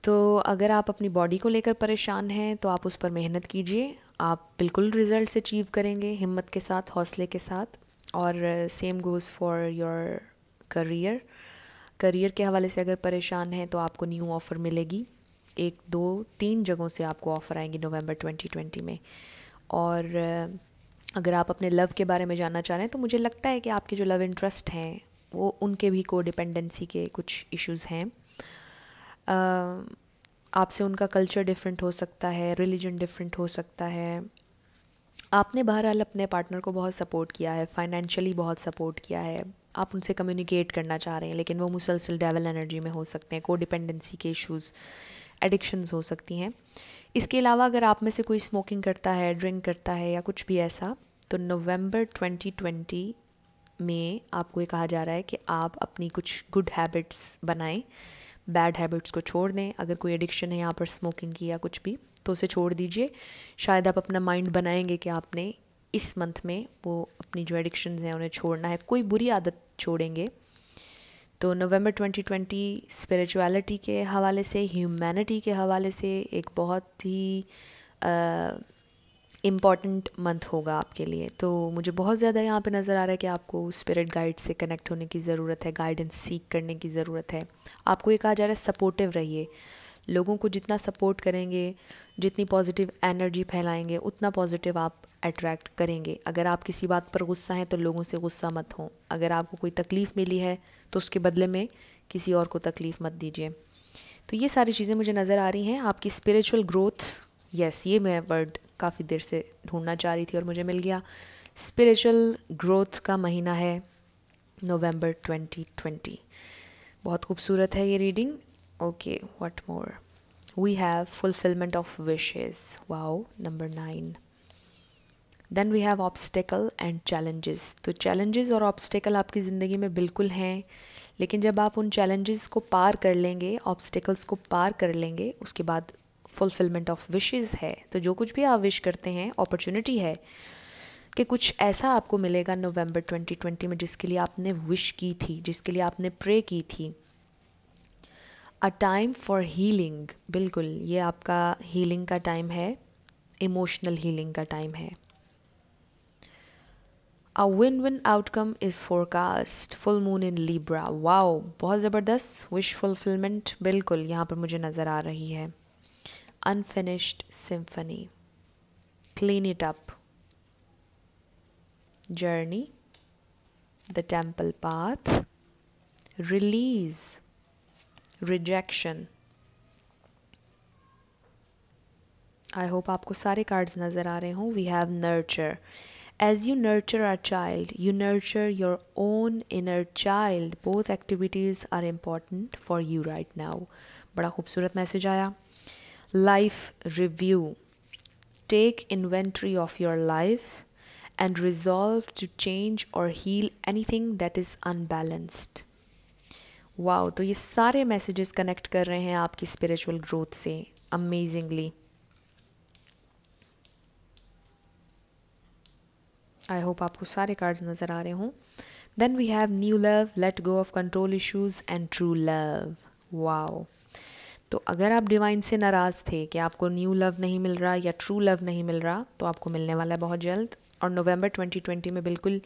तो अगर आप अपनी बॉडी को लेकर परेशान हैं तो आप उस पर मेहनत कीजिए, आप बिल्कुल रिज़ल्ट्स अचीव करेंगे हिम्मत के साथ, हौसले के साथ। और same goes for your career. Career के हवाले से अगर परेशान हैं तो आपको न्यू ऑफ़र मिलेगी, 1 2 3 जगहों से आपको ऑफ़र आएंगी नवंबर 2020 में। और अगर आप अपने लव के बारे में जानना चाह रहे हैं तो मुझे लगता है कि आपके जो लव इंटरेस्ट हैं वो उनके भी कोडिपेंडेंसी के कुछ इश्यूज़ हैं। आपसे उनका कल्चर डिफरेंट हो सकता है, रिलीजन डिफरेंट हो सकता है। आपने बहरहाल अपने पार्टनर को बहुत सपोर्ट किया है, फाइनेंशियली बहुत सपोर्ट किया है, आप उनसे कम्युनिकेट करना चाह रहे हैं, लेकिन वो मुसलसल डेवल एनर्जी में हो सकते हैं। कोडिपेंडेंसी के इश्यूज़, एडिक्शंस हो सकती हैं। इसके अलावा अगर आप में से कोई स्मोकिंग करता है, ड्रिंक करता है या कुछ भी ऐसा, तो नवंबर 2020 में आपको ये कहा जा रहा है कि आप अपनी कुछ गुड हैबिट्स बनाएं, बैड हैबिट्स को छोड़ दें। अगर कोई एडिक्शन है यहाँ पर स्मोकिंग की या कुछ भी, तो उसे छोड़ दीजिए। शायद आप अपना माइंड बनाएंगे कि आपने इस मंथ में वो अपनी जो एडिक्शंस हैं उन्हें छोड़ना है, कोई बुरी आदत छोड़ेंगे। तो नवंबर 2020 स्पिरिचुअलिटी के हवाले से, ह्यूमैनिटी के हवाले से एक बहुत ही इम्पॉर्टेंट मंथ होगा आपके लिए। तो मुझे बहुत ज़्यादा यहाँ पे नज़र आ रहा है कि आपको स्पिरिट गाइड से कनेक्ट होने की ज़रूरत है, गाइडेंस सीख करने की ज़रूरत है। आपको ये कहा जा रहा है सपोर्टिव रहिए। लोगों को जितना सपोर्ट करेंगे, जितनी पॉजिटिव एनर्जी फैलाएंगे, उतना पॉजिटिव आप अट्रैक्ट करेंगे। अगर आप किसी बात पर गुस्सा हैं तो लोगों से गुस्सा मत हो। अगर आपको कोई तकलीफ़ मिली है तो उसके बदले में किसी और को तकलीफ़ मत दीजिए। तो ये सारी चीज़ें मुझे नज़र आ रही हैं। आपकी स्पिरिचुअल ग्रोथ, यस, ये मैं वर्ड काफ़ी देर से ढूंढना चाह रही थी और मुझे मिल गया। स्पिरिचुअल ग्रोथ का महीना है नवंबर 2020। बहुत खूबसूरत है ये reading. Okay, what more? We have fulfilment of wishes, wow, number 9। Then we have obstacle and challenges. तो चैलेंजेस और ऑब्स्टिकल आपकी ज़िंदगी में बिल्कुल हैं, लेकिन जब आप उन चैलेंजेस को पार कर लेंगे, ऑब्स्टिकल्स को पार कर लेंगे, उसके बाद फुलफिलमेंट ऑफ विशेस है। तो जो कुछ भी आप विश करते हैं, अपॉर्चुनिटी है कि कुछ ऐसा आपको मिलेगा नवंबर 2020 में जिसके लिए आपने विश की थी, जिसके लिए आपने प्रे की थी। अ टाइम फॉर हीलिंग, बिल्कुल ये आपका हीलिंग का टाइम है, इमोशनल हीलिंग का टाइम है। A win win outcome is forecast, full moon in Libra, wow, बहुत ज़बरदस्त विश फुलफिलमेंट बिल्कुल यहाँ पर मुझे नज़र आ रही है। Unfinished symphony, clean it up, journey, the temple path, release, rejection. I hope आपको सारे कार्ड्स नज़र आ रहे हों. We have nurture. As you nurture our child, you nurture your own inner child. Both activities are important for you right now. बड़ा खूबसूरत मैसेज आया. Life review. Take inventory of your life and resolve to change or heal anything that is unbalanced. Wow, तो ये सारे मैसेजेस कनेक्ट कर रहे हैं आपकी स्पिरिचुअल ग्रोथ से अमेजिंगली. आई होप आपको सारे कार्ड्स नज़र आ रहे हों. Then we have new love, let go of control issues and true love. Wow, तो अगर आप डिवाइन से नाराज़ थे कि आपको न्यू लव नहीं मिल रहा या ट्रू लव नहीं मिल रहा, तो आपको मिलने वाला है बहुत जल्द. और नवंबर 2020 में बिल्कुल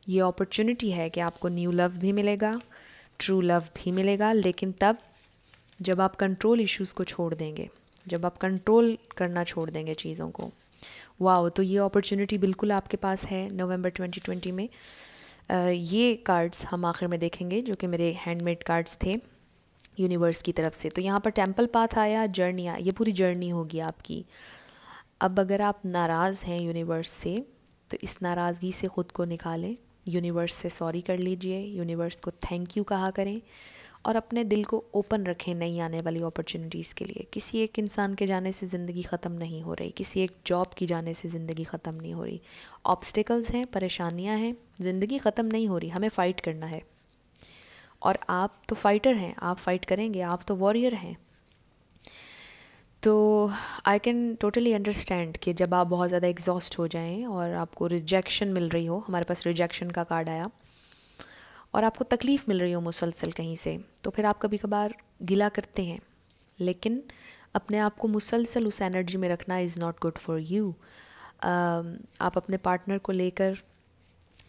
ये अपॉर्चुनिटी है कि आपको न्यू लव भी मिलेगा, ट्रू लव भी मिलेगा, लेकिन तब जब आप कंट्रोल इश्यूज़ को छोड़ देंगे, जब आप कंट्रोल करना छोड़ देंगे चीज़ों को. वाओ, तो ये अपॉर्चुनिटी बिल्कुल आपके पास है नवंबर 2020 में. ये कार्ड्स हम आखिर में देखेंगे जो कि मेरे हैंडमेड कार्ड्स थे यूनिवर्स की तरफ से. तो यहाँ पर टेम्पल पाथ आया, जर्नी आया, ये पूरी जर्नी होगी आपकी. अब अगर आप नाराज़ हैं यूनिवर्स से, तो इस नाराज़गी से ख़ुद को निकालें, यूनिवर्स से सॉरी कर लीजिए, यूनिवर्स को थैंक यू कहा करें और अपने दिल को ओपन रखें नई आने वाली अपॉर्चुनिटीज़ के लिए. किसी एक इंसान के जाने से ज़िंदगी ख़त्म नहीं हो रही, किसी एक जॉब की जाने से ज़िंदगी ख़त्म नहीं हो रही. ऑब्स्टिकल्स हैं, परेशानियां हैं, ज़िंदगी ख़त्म नहीं हो रही, हमें फ़ाइट करना है. और आप तो फाइटर हैं, आप फाइट करेंगे, आप तो वॉरियर हैं. तो आई कैन टोटली अंडरस्टैंड कि जब आप बहुत ज़्यादा एग्जॉस्ट हो जाएं और आपको रिजेक्शन मिल रही हो, हमारे पास रिजेक्शन का कार्ड आया, और आपको तकलीफ़ मिल रही हो मुसलसल कहीं से, तो फिर आप कभी कभार गिला करते हैं. लेकिन अपने आप को मुसलसल उस एनर्जी में रखना is not good for you. आप अपने पार्टनर को लेकर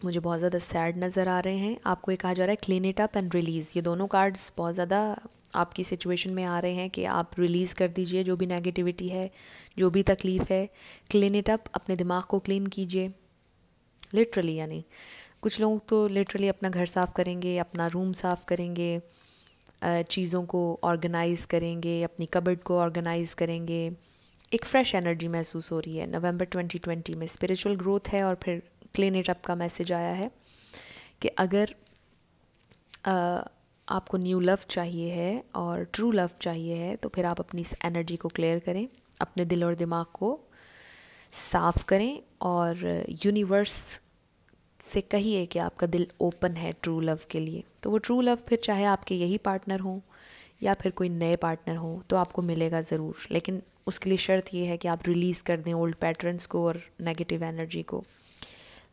मुझे बहुत ज़्यादा सैड नज़र आ रहे हैं. आपको ये कहा जा रहा है clean it up and release. ये दोनों कार्ड्स बहुत ज़्यादा आपकी सिचुएशन में आ रहे हैं कि आप रिलीज़ कर दीजिए जो भी नेगेटिविटी है, जो भी तकलीफ़ है. क्लीन इट अप, अपने दिमाग को क्लीन कीजिए लिटरली. यानी कुछ लोग तो लिटरली अपना घर साफ़ करेंगे, अपना रूम साफ़ करेंगे, चीज़ों को ऑर्गेनाइज़ करेंगे, अपनी कबर्ड को ऑर्गेनाइज़ करेंगे. एक फ़्रेश एनर्जी महसूस हो रही है नवंबर 2020 में. स्पिरिचुअल ग्रोथ है और फिर क्लीन इट अप का मैसेज आया है कि अगर आपको न्यू लव चाहिए है और ट्रू लव चाहिए है, तो फिर आप अपनी इस एनर्जी को क्लियर करें, अपने दिल और दिमाग को साफ़ करें और यूनिवर्स से कहिए कि आपका दिल ओपन है ट्रू लव के लिए. तो वो ट्रू लव फिर चाहे आपके यही पार्टनर हों या फिर कोई नए पार्टनर हो, तो आपको मिलेगा ज़रूर. लेकिन उसके लिए शर्त ये है कि आप रिलीज़ कर दें ओल्ड पैटर्न्स को और नेगेटिव एनर्जी को.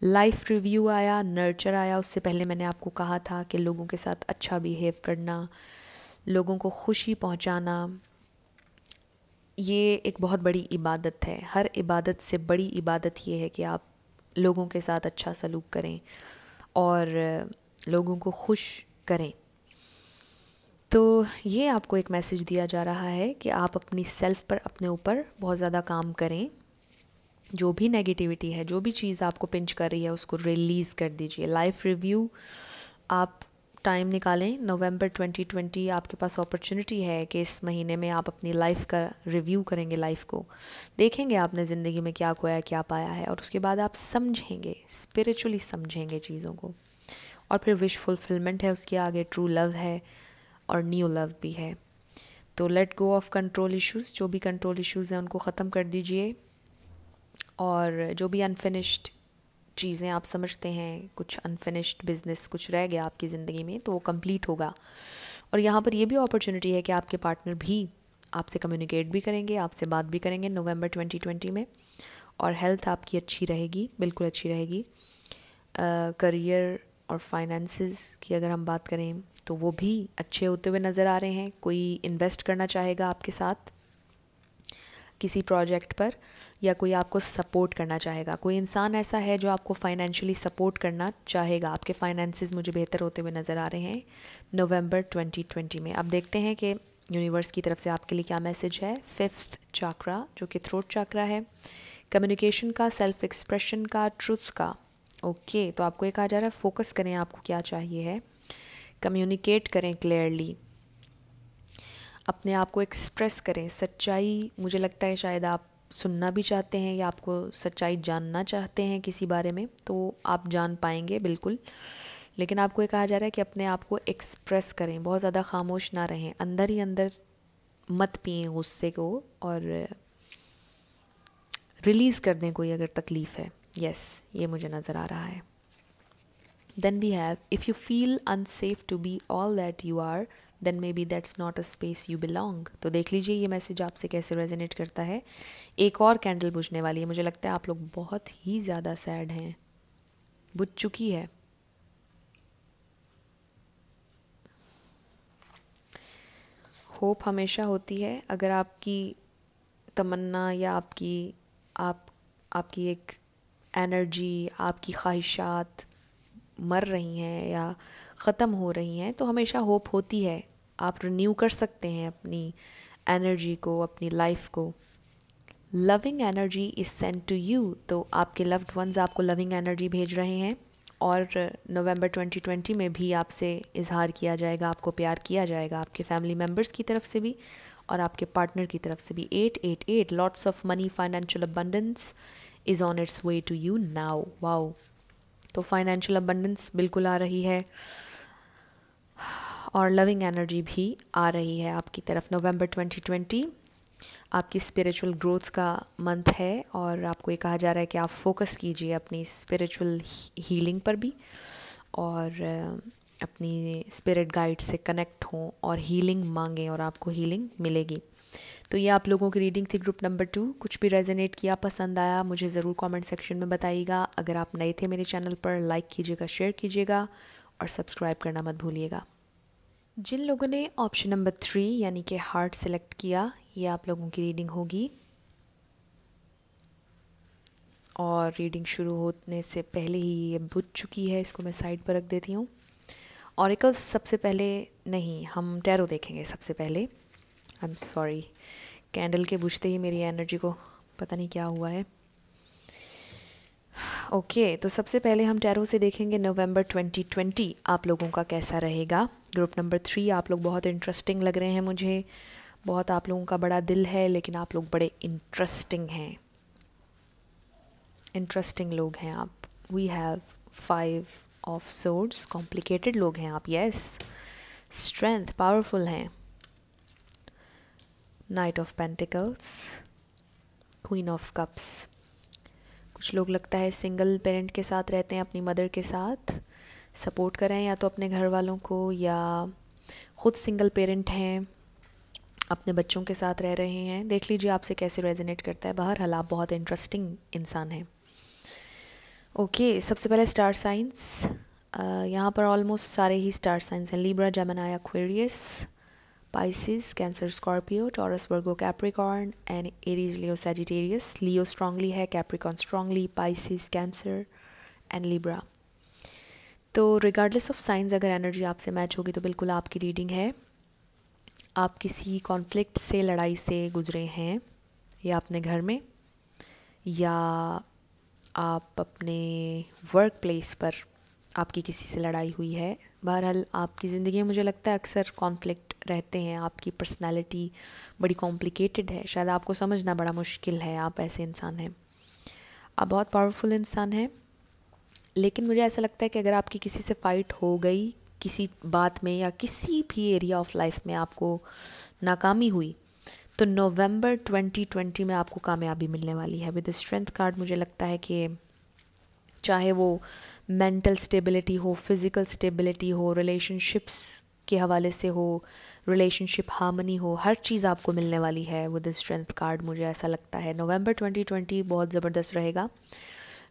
लाइफ रिव्यू आया, नर्चर आया. उससे पहले मैंने आपको कहा था कि लोगों के साथ अच्छा बिहेव करना, लोगों को खुशी पहुंचाना, ये एक बहुत बड़ी इबादत है. हर इबादत से बड़ी इबादत ये है कि आप लोगों के साथ अच्छा सलूक करें और लोगों को खुश करें. तो ये आपको एक मैसेज दिया जा रहा है कि आप अपनी सेल्फ़ पर, अपने ऊपर बहुत ज़्यादा काम करें. जो भी नेगेटिविटी है, जो भी चीज़ आपको पिंच कर रही है, उसको रिलीज़ कर दीजिए. लाइफ रिव्यू आप टाइम निकालें. नवंबर 2020 आपके पास अपॉर्चुनिटी है कि इस महीने में आप अपनी लाइफ का रिव्यू करेंगे, लाइफ को देखेंगे आपने ज़िंदगी में क्या खोया, क्या पाया है, और उसके बाद आप समझेंगे, स्पिरिचुअली समझेंगे चीज़ों को. और फिर विश फुलफिलमेंट है उसके आगे, ट्रू लव है और न्यू लव भी है. तो late go of control issues. जो भी कंट्रोल इश्यूज़ हैं उनको ख़त्म कर दीजिए, और जो भी अनफिनिश्ड चीज़ें आप समझते हैं, कुछ अनफिनिश्ड बिजनेस कुछ रह गया आपकी ज़िंदगी में, तो वो कंप्लीट होगा. और यहाँ पर ये भी अपॉर्चुनिटी है कि आपके पार्टनर भी आपसे कम्युनिकेट भी करेंगे, आपसे बात भी करेंगे नवंबर 2020 में. और हेल्थ आपकी अच्छी रहेगी, बिल्कुल अच्छी रहेगी. करियर और फाइनेंसेस की अगर हम बात करें तो वो भी अच्छे होते हुए नज़र आ रहे हैं. कोई इन्वेस्ट करना चाहेगा आपके साथ किसी प्रोजेक्ट पर, या कोई आपको सपोर्ट करना चाहेगा. कोई इंसान ऐसा है जो आपको फाइनेंशियली सपोर्ट करना चाहेगा. आपके फाइनेंसेस मुझे बेहतर होते हुए नज़र आ रहे हैं नवंबर 2020 में. अब देखते हैं कि यूनिवर्स की तरफ से आपके लिए क्या मैसेज है. 5th चाक्रा जो कि थ्रोट चाक्रा है, कम्युनिकेशन का, सेल्फ एक्सप्रेशन का, ट्रुथ का ओके, तो आपको एक आ जा रहा है फोकस करें, आपको क्या चाहिए है, कम्युनिकेट करें क्लियरली, अपने आप को एक्सप्रेस करें। सच्चाई मुझे लगता है शायद आप सुनना भी चाहते हैं या आपको सच्चाई जानना चाहते हैं किसी बारे में, तो आप जान पाएंगे बिल्कुल। लेकिन आपको ये कहा जा रहा है कि अपने आप को एक्सप्रेस करें, बहुत ज़्यादा खामोश ना रहें, अंदर ही अंदर मत पिएं गुस्से को, और रिलीज़ कर दें कोई अगर तकलीफ़ है। यस, ये मुझे नज़र आ रहा है। Then we have, if you feel unsafe to be all that you are, then maybe that's not a space you belong. तो देख लीजिए ये मैसेज आपसे कैसे रेजोनेट करता है। एक और कैंडल बुझने वाली है, मुझे लगता है आप लोग बहुत ही ज़्यादा सैड हैं, बुझ चुकी है। होप हमेशा होती है, अगर आपकी तमन्ना या आपकी एक एनर्जी, आपकी ख्वाहिशात मर रही हैं या ख़त्म हो रही हैं, तो हमेशा होप होती है। आप रिन्यू कर सकते हैं अपनी एनर्जी को, अपनी लाइफ को। Loving energy is sent to you, तो आपके लव्ड वंस आपको लविंग एनर्जी भेज रहे हैं, और नवंबर 2020 में भी आपसे इजहार किया जाएगा, आपको प्यार किया जाएगा, आपके फैमिली मेम्बर्स की तरफ से भी और आपके पार्टनर की तरफ से भी। 888, lots of money, financial abundance is on its way to you now. Wow, तो फाइनेंशियल अबंडेंस बिल्कुल आ रही है और लविंग एनर्जी भी आ रही है आपकी तरफ। नवंबर 2020 आपकी स्पिरिचुअल ग्रोथ का मंथ है, और आपको ये कहा जा रहा है कि आप फोकस कीजिए अपनी स्पिरिचुअल हीलिंग पर भी, और अपनी स्पिरिट गाइड से कनेक्ट हों और हीलिंग मांगें, और आपको हीलिंग मिलेगी। तो ये आप लोगों की रीडिंग थी ग्रुप नंबर 2। कुछ भी रेजोनेट किया, पसंद आया, मुझे ज़रूर कमेंट सेक्शन में बताइएगा। अगर आप नए थे मेरे चैनल पर, लाइक कीजिएगा, शेयर कीजिएगा और सब्सक्राइब करना मत भूलिएगा। जिन लोगों ने ऑप्शन नंबर 3 यानी कि हार्ट सेलेक्ट किया, ये आप लोगों की रीडिंग होगी, और रीडिंग शुरू होने से पहले ही ये बुझ चुकी है। इसको मैं साइड पर रख देती हूँ। ऑरिकल्स सबसे पहले नहीं, हम टैरो देखेंगे सबसे पहले। आई एम सॉरी, कैंडल के बुझते ही मेरी एनर्जी को पता नहीं क्या हुआ है। ओके, तो सबसे पहले हम टैरो से देखेंगे नवंबर 2020 आप लोगों का कैसा रहेगा। ग्रुप नंबर 3, आप लोग बहुत इंटरेस्टिंग लग रहे हैं मुझे, बहुत आप लोगों का बड़ा दिल है, लेकिन आप लोग बड़े इंटरेस्टिंग हैं, इंटरेस्टिंग लोग हैं आप। We have 5 of swords, complicated लोग हैं आप। यस, स्ट्रेंथ, पावरफुल हैं। Knight of pentacles, queen of cups. कुछ लोग लगता है सिंगल पेरेंट के साथ रहते हैं, अपनी मदर के साथ सपोर्ट कर रहे हैं, या तो अपने घर वालों को, या ख़ुद सिंगल पेरेंट हैं, अपने बच्चों के साथ रह रहे हैं। देख लीजिए आपसे कैसे रेजोनेट करता है। बहरहाल आप बहुत इंटरेस्टिंग इंसान हैं। ओके, सबसे पहले स्टार साइंस, यहाँ पर ऑलमोस्ट सारे ही स्टार साइंस हैं। Libra, Gemini, Aquarius, Pisces, Cancer, Scorpio, Taurus, Virgo, Capricorn and Aries, Leo, Sagittarius. Leo strongly है, Capricorn strongly, Pisces, Cancer and Libra. तो रिगार्डलेस ऑफ साइंस, अगर एनर्जी आपसे मैच होगी तो बिल्कुल आपकी रीडिंग है। आप किसी कॉन्फ्लिक्ट से, लड़ाई से गुजरे हैं, या अपने घर में, या आप अपने वर्क प्लेस पर आपकी किसी से लड़ाई हुई है। बहरहाल आपकी ज़िंदगी में मुझे लगता है अक्सर कॉन्फ्लिक्ट रहते हैं। आपकी पर्सनालिटी बड़ी कॉम्प्लिकेटेड है, शायद आपको समझना बड़ा मुश्किल है। आप ऐसे इंसान हैं, आप बहुत पावरफुल इंसान हैं, लेकिन मुझे ऐसा लगता है कि अगर आपकी किसी से फ़ाइट हो गई किसी बात में, या किसी भी एरिया ऑफ लाइफ में आपको नाकामी हुई, तो नवंबर 2020 में आपको कामयाबी मिलने वाली है। विद स्ट्रेंथ कार्ड मुझे लगता है कि चाहे वो मेंटल स्टेबिलिटी हो, फिज़िकल स्टेबिलिटी हो, रिलेशनशिप्स के हवाले से हो, रिलेशनशिप हार्मनी हो, हर चीज़ आपको मिलने वाली है विद स्ट्रेंथ कार्ड। मुझे ऐसा लगता है नवंबर 2020 बहुत ज़बरदस्त रहेगा।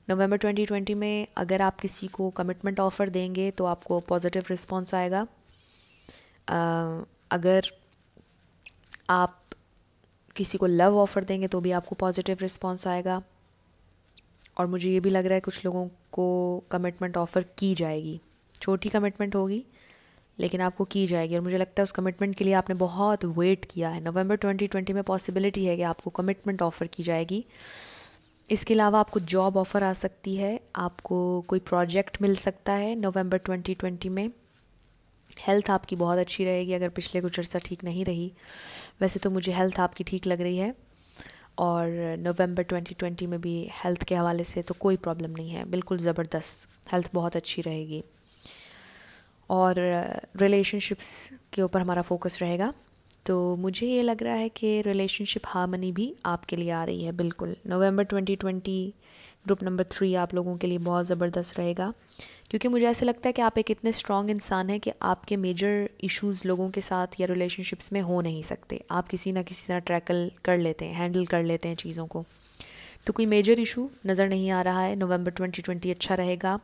नवंबर 2020 में अगर आप किसी को कमिटमेंट ऑफ़र देंगे तो आपको पॉजिटिव रिस्पॉन्स आएगा। अगर आप किसी को लव ऑफ़र देंगे तो भी आपको पॉजिटिव रिस्पॉन्स आएगा। और मुझे ये भी लग रहा है कुछ लोगों को कमिटमेंट ऑफ़र की जाएगी, छोटी कमिटमेंट होगी लेकिन आपको की जाएगी, और मुझे लगता है उस कमिटमेंट के लिए आपने बहुत वेट किया है। नवंबर 2020 में पॉसिबिलिटी है कि आपको कमिटमेंट ऑफ़र की जाएगी। इसके अलावा आपको जॉब ऑफ़र आ सकती है, आपको कोई प्रोजेक्ट मिल सकता है नवंबर 2020 में। हेल्थ आपकी बहुत अच्छी रहेगी अगर पिछले कुछ अर्सा ठीक नहीं रही। वैसे तो मुझे हेल्थ आपकी ठीक लग रही है, और नवंबर 2020 में भी हेल्थ के हवाले से तो कोई प्रॉब्लम नहीं है, बिल्कुल ज़बरदस्त हेल्थ बहुत अच्छी रहेगी। और रिलेशनशिप्स के ऊपर हमारा फोकस रहेगा, तो मुझे ये लग रहा है कि रिलेशनशिप हार्मनी भी आपके लिए आ रही है। बिल्कुल नवंबर 2020 ग्रुप नंबर 3 आप लोगों के लिए बहुत ज़बरदस्त रहेगा, क्योंकि मुझे ऐसा लगता है कि आप एक इतने स्ट्रॉन्ग इंसान हैं कि आपके मेजर इश्यूज़ लोगों के साथ या रिलेशनशिप्स में हो नहीं सकते। आप किसी ना किसी तरह टैकल कर लेते हैं, हैंडल कर लेते हैं चीज़ों को। तो कोई मेजर इशू नज़र नहीं आ रहा है। नवंबर 2020 अच्छा रहेगा।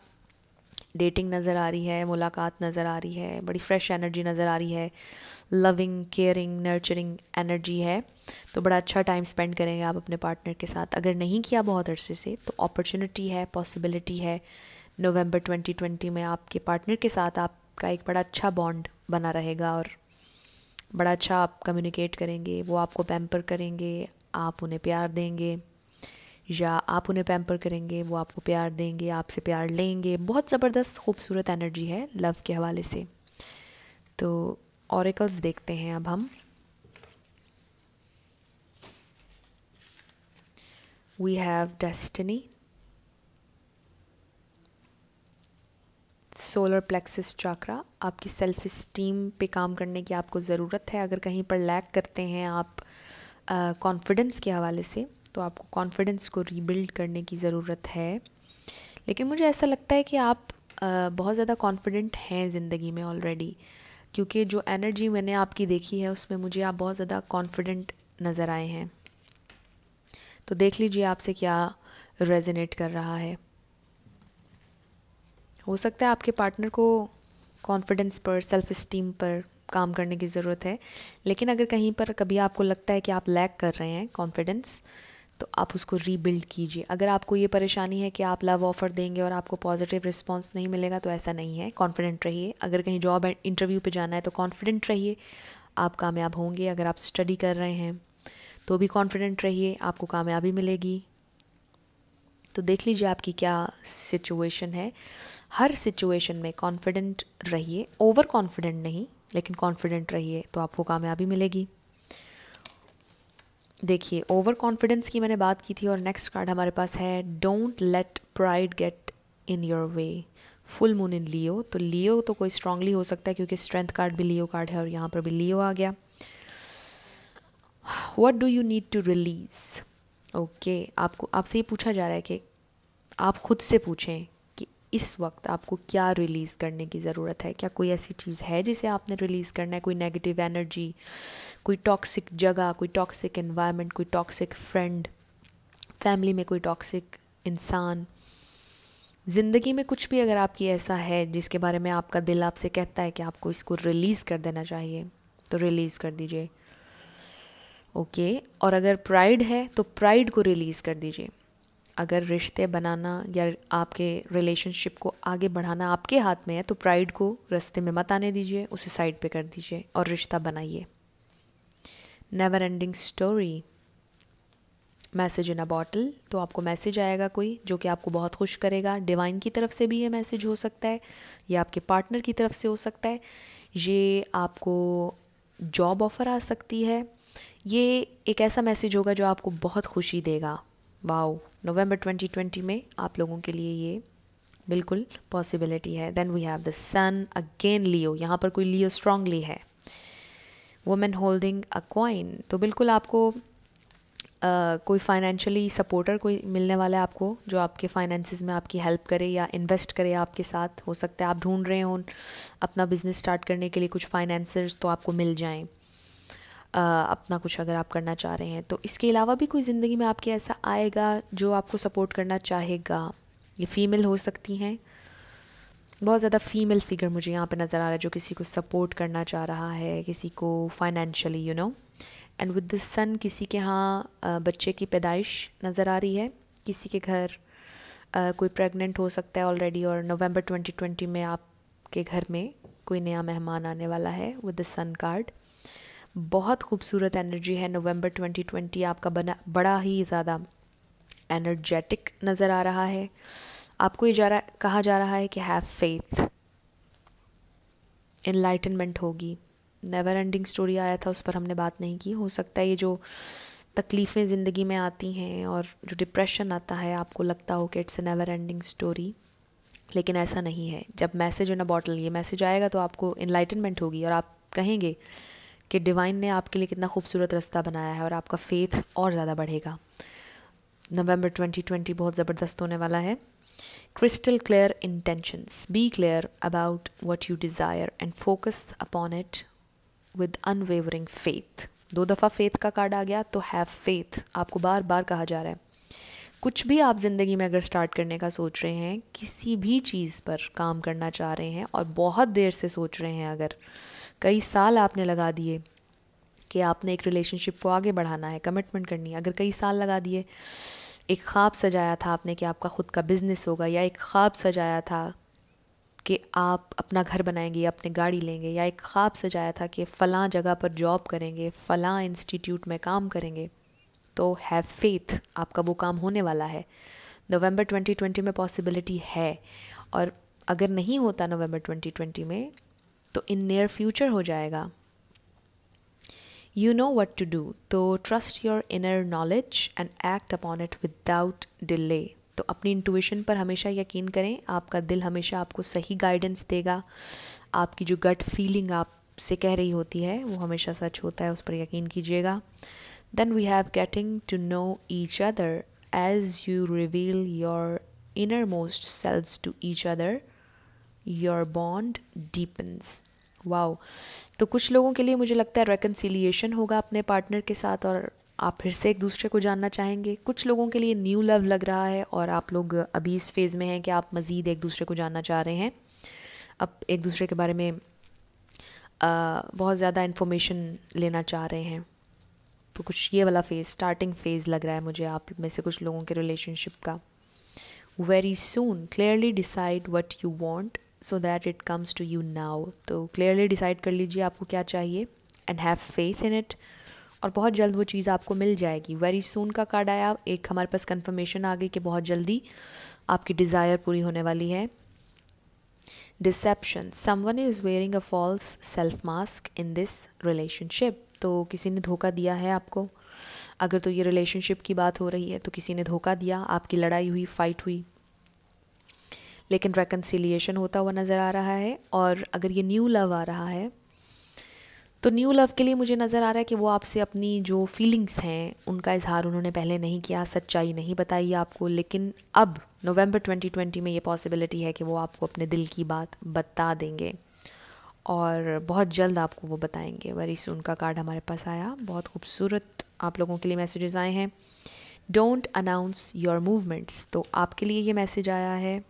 डेटिंग नज़र आ रही है, मुलाकात नज़र आ रही है, बड़ी फ्रेश एनर्जी नज़र आ रही है, लविंग केयरिंग नर्चरिंग एनर्जी है। तो बड़ा अच्छा टाइम स्पेंड करेंगे आप अपने पार्टनर के साथ। अगर नहीं किया बहुत अरसे से तो अपॉर्चुनिटी है, पॉसिबिलिटी है नवंबर 2020 में आपके पार्टनर के साथ आपका एक बड़ा अच्छा बॉन्ड बना रहेगा, और बड़ा अच्छा आप कम्युनिकेट करेंगे। वो आपको पैम्पर करेंगे, आप उन्हें प्यार देंगे, या आप उन्हें पैम्पर करेंगे, वो आपको प्यार देंगे, आपसे प्यार लेंगे। बहुत ज़बरदस्त खूबसूरत एनर्जी है लव के हवाले से। तो ऑरेकल्स देखते हैं अब हम। We have destiny, solar plexus chakra. आपकी सेल्फ इस्टीम पे काम करने की आपको ज़रूरत है। अगर कहीं पर लैक करते हैं आप कॉन्फिडेंस के हवाले से, तो आपको कॉन्फिडेंस को रीबिल्ड करने की ज़रूरत है। लेकिन मुझे ऐसा लगता है कि आप बहुत ज़्यादा कॉन्फिडेंट हैं ज़िंदगी में ऑलरेडी, क्योंकि जो एनर्जी मैंने आपकी देखी है उसमें मुझे आप बहुत ज़्यादा कॉन्फिडेंट नज़र आए हैं। तो देख लीजिए आपसे क्या रेजोनेट कर रहा है। हो सकता है आपके पार्टनर को कॉन्फिडेंस पर, सेल्फ इस्टीम पर काम करने की ज़रूरत है। लेकिन अगर कहीं पर कभी आपको लगता है कि आप लैक कर रहे हैं कॉन्फिडेंस, तो आप उसको रीबिल्ड कीजिए। अगर आपको ये परेशानी है कि आप लव ऑफ़र देंगे और आपको पॉजिटिव रिस्पांस नहीं मिलेगा, तो ऐसा नहीं है। कॉन्फिडेंट रहिए। अगर कहीं जॉब इंटरव्यू पे जाना है तो कॉन्फिडेंट रहिए, आप कामयाब होंगे। अगर आप स्टडी कर रहे हैं तो भी कॉन्फिडेंट रहिए, आपको कामयाबी मिलेगी। तो देख लीजिए आपकी क्या सिचुएशन है। हर सिचुएशन में कॉन्फिडेंट रहिए, ओवर कॉन्फिडेंट नहीं, लेकिन कॉन्फिडेंट रहिए तो आपको कामयाबी मिलेगी। देखिए ओवर कॉन्फिडेंस की मैंने बात की थी, और नेक्स्ट कार्ड हमारे पास है don't let pride get in your way. Full moon in Leo. तो लियो तो कोई स्ट्रांगली हो सकता है, क्योंकि स्ट्रेंथ कार्ड भी लियो कार्ड है और यहाँ पर भी लियो आ गया। What do you need to release. Okay, आपको आपसे ये पूछा जा रहा है कि आप खुद से पूछें कि इस वक्त आपको क्या रिलीज़ करने की ज़रूरत है। क्या कोई ऐसी चीज़ है जिसे आपने रिलीज़ करना है? कोई नेगेटिव एनर्जी, कोई टॉक्सिक जगह, कोई टॉक्सिक एनवायरनमेंट, कोई टॉक्सिक फ्रेंड, फैमिली में कोई टॉक्सिक इंसान, ज़िंदगी में कुछ भी अगर आपकी ऐसा है जिसके बारे में आपका दिल आपसे कहता है कि आपको इसको रिलीज़ कर देना चाहिए, तो रिलीज़ कर दीजिए। ओके, और अगर प्राइड है तो प्राइड को रिलीज़ कर दीजिए। अगर रिश्ते बनाना या आपके रिलेशनशिप को आगे बढ़ाना आपके हाथ में है, तो प्राइड को रास्ते में मत आने दीजिए, उसे साइड पे कर दीजिए और रिश्ता बनाइए। नेवर एंडिंग स्टोरी, मैसेज इन अ बॉटल। तो आपको मैसेज आएगा कोई जो कि आपको बहुत खुश करेगा। डिवाइन की तरफ से भी ये मैसेज हो सकता है, या आपके पार्टनर की तरफ से हो सकता है। ये आपको जॉब ऑफ़र आ सकती है। ये एक ऐसा मैसेज होगा जो आपको बहुत खुशी देगा। वाओ, नवंबर 2020 में आप लोगों के लिए ये बिल्कुल पॉसिबिलिटी है। Then we have the sun again Leo. यहाँ पर कोई लियो स्ट्रांगली है। Women holding a coin. तो बिल्कुल आपको कोई फाइनेंशियली सपोर्टर कोई मिलने वाला है आपको, जो आपके फाइनेंसिस में आपकी हेल्प करे या इन्वेस्ट करे आपके साथ। हो सकता है आप ढूंढ रहे हो अपना बिजनेस स्टार्ट करने के लिए कुछ फाइनेंसर्स, तो आपको मिल जाएं अपना कुछ अगर आप करना चाह रहे हैं तो। इसके अलावा भी कोई ज़िंदगी में आपके ऐसा आएगा जो आपको सपोर्ट करना चाहेगा। ये फ़ीमेल हो सकती हैं, बहुत ज़्यादा फीमेल फिगर मुझे यहाँ पे नज़र आ रहा है, जो किसी को सपोर्ट करना चाह रहा है, किसी को financially, you know. And with the sun किसी के यहाँ बच्चे की पैदाइश नज़र आ रही है। किसी के घर कोई प्रेग्नेंट हो सकता है ऑलरेडी, और नवंबर 2020 में आपके घर में कोई नया मेहमान आने वाला है विद द सन कार्ड। बहुत खूबसूरत एनर्जी है। नवंबर 2020 आपका बड़ा ही ज़्यादा एनर्जेटिक नज़र आ रहा है। आपको ये कहा जा रहा है कि हैव फेथ, इनलाइटनमेंट होगी। नेवर एंडिंग स्टोरी आया था, उस पर हमने बात नहीं की। हो सकता है ये जो तकलीफ़ें ज़िंदगी में आती हैं और जो डिप्रेशन आता है, आपको लगता हो कि it's a never ending story, लेकिन ऐसा नहीं है। जब मैसेज इन अ बॉटल ये मैसेज आएगा तो आपको इनलाइटनमेंट होगी और आप कहेंगे कि डिवाइन ने आपके लिए कितना खूबसूरत रास्ता बनाया है और आपका फेथ और ज़्यादा बढ़ेगा। नवंबर 2020 बहुत ज़बरदस्त होने वाला है। Crystal clear intentions. Be clear about what you desire and focus upon it with unwavering faith. 2 दफ़ा faith का कार्ड आ गया तो have faith आपको बार बार कहा जा रहा है। कुछ भी आप ज़िंदगी में अगर स्टार्ट करने का सोच रहे हैं, किसी भी चीज़ पर काम करना चाह रहे हैं और बहुत देर से सोच रहे हैं, अगर कई साल आपने लगा दिए कि आपने एक रिलेशनशिप को आगे बढ़ाना है, कमिटमेंट करनी है, अगर कई साल लगा दिए, एक ख्वाब सजाया था आपने कि आपका ख़ुद का बिज़नेस होगा, या एक ख्वाब सजाया था कि आप अपना घर बनाएंगे या अपनी गाड़ी लेंगे, या एक ख्वाब सजाया था कि फ़लाँ जगह पर जॉब करेंगे, फ़लाँ इंस्टीट्यूट में काम करेंगे, तो हैव फेथ, आपका वो काम होने वाला है। नवंबर 2020 में पॉसिबिलिटी है, और अगर नहीं होता नवंबर 2020 में तो इन नियर फ्यूचर हो जाएगा। You know what to do, तो trust your inner knowledge and act upon it without delay। तो अपनी इंट्यूशन पर हमेशा यकीन करें, आपका दिल हमेशा आपको सही गाइडेंस देगा। आपकी जो गट फीलिंग आपसे कह रही होती है वो हमेशा सच होता है, उस पर यकीन कीजिएगा। Then we have getting to know each other as you reveal your innermost selves to each other, your bond deepens। Wow, तो कुछ लोगों के लिए मुझे लगता है रेकन्सिलिएशन होगा अपने पार्टनर के साथ और आप फिर से एक दूसरे को जानना चाहेंगे। कुछ लोगों के लिए न्यू लव लग रहा है और आप लोग अभी इस फेज़ में हैं कि आप मज़ीद एक दूसरे को जानना चाह रहे हैं, अब एक दूसरे के बारे में बहुत ज़्यादा इन्फॉर्मेशन लेना चाह रहे हैं। तो कुछ ये वाला फेज़, स्टार्टिंग फेज़ लग रहा है मुझे आप में से कुछ लोगों के रिलेशनशिप का। Very soon clearly decide what you want so that it comes to you now. तो क्लियरली डिसाइड कर लीजिए आपको क्या चाहिए and have faith in it, और बहुत जल्द वो चीज़ आपको मिल जाएगी। वेरी सून का कार्ड आया, एक हमारे पास कंफर्मेशन आ गई कि बहुत जल्दी आपकी डिज़ायर पूरी होने वाली है। Deception, someone is wearing a false self mask in this relationship. तो किसी ने धोखा दिया है आपको। अगर तो ये रिलेशनशिप की बात हो रही है तो किसी ने धोखा दिया, आपकी लड़ाई हुई, फाइट हुई, लेकिन रेकन्सिलिएशन होता हुआ नज़र आ रहा है। और अगर ये न्यू लव आ रहा है तो न्यू लव के लिए मुझे नज़र आ रहा है कि वो आपसे अपनी जो फीलिंग्स हैं उनका इजहार उन्होंने पहले नहीं किया, सच्चाई नहीं बताई आपको, लेकिन अब नवंबर 2020 में ये पॉसिबिलिटी है कि वो आपको अपने दिल की बात बता देंगे और बहुत जल्द आपको वो बताएंगे। वेरी सून का कार्ड हमारे पास आया, बहुत खूबसूरत आप लोगों के लिए मैसेजेस आए हैं। डोंट अनाउंस योर मूवमेंट्स, तो आपके लिए ये मैसेज आया है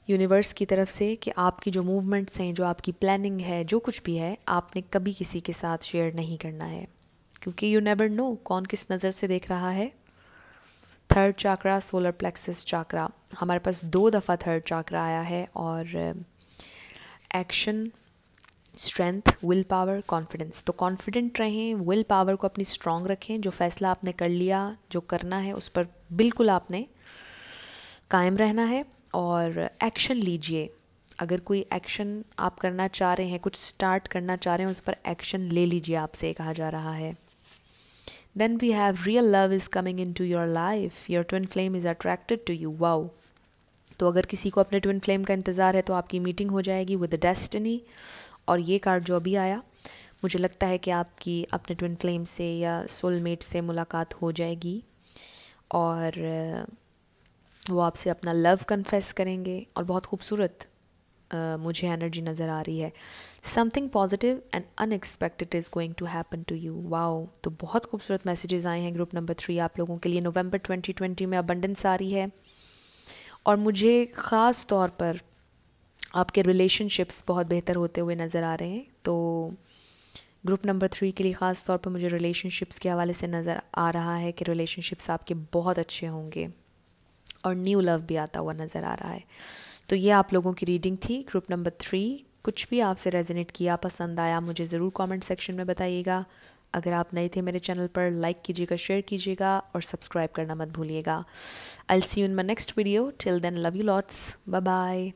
यूनिवर्स की तरफ से कि आपकी जो मूवमेंट्स हैं, जो आपकी प्लानिंग है, जो कुछ भी है, आपने कभी किसी के साथ शेयर नहीं करना है, क्योंकि यू नेवर नो कौन किस नज़र से देख रहा है। Third chakra, solar plexus chakra, हमारे पास 2 दफ़ा थर्ड चाक्रा आया है, और action, strength, will power, confidence. तो कॉन्फिडेंट रहें, विल पावर को अपनी स्ट्रॉन्ग रखें, जो फ़ैसला आपने कर लिया, जो करना है उस पर बिल्कुल आपने कायम रहना है और एक्शन लीजिए। अगर कोई एक्शन आप करना चाह रहे हैं, कुछ स्टार्ट करना चाह रहे हैं, उस पर एक्शन ले लीजिए, आपसे कहा जा रहा है। Then we have real love is coming in to your life, your twin flame is attracted to you. Wow, तो अगर किसी को अपने ट्विन फ्लेम का इंतज़ार है तो आपकी मीटिंग हो जाएगी विद डेस्टिनी। और ये कार्ड जो अभी आया, मुझे लगता है कि आपकी अपने ट्विन फ्लेम से या सोलमेट से मुलाकात हो जाएगी और वो आपसे अपना लव कन्फेस करेंगे और बहुत खूबसूरत मुझे एनर्जी नज़र आ रही है। Something positive and unexpected is going to happen to you. Wow, तो बहुत खूबसूरत मैसेजेस आए हैं ग्रुप नंबर 3 आप लोगों के लिए। नवंबर 2020 में अबंडेंस आ रही है और मुझे ख़ास तौर पर आपके रिलेशनशिप्स बहुत बेहतर होते हुए नज़र आ रहे हैं। तो ग्रुप नंबर 3 के लिए ख़ास तौर पर मुझे रिलेशनशिप्स के हवाले से नज़र आ रहा है कि रिलेशनशिप्स आपके बहुत अच्छे होंगे और न्यू लव भी आता हुआ नज़र आ रहा है। तो ये आप लोगों की रीडिंग थी ग्रुप नंबर 3। कुछ भी आपसे रेजोनेट किया, पसंद आया, मुझे ज़रूर कमेंट सेक्शन में बताइएगा। अगर आप नए थे मेरे चैनल पर, लाइक कीजिएगा, शेयर कीजिएगा और सब्सक्राइब करना मत भूलिएगा। I will see you in my next video. Till then, love you lots, bye bye.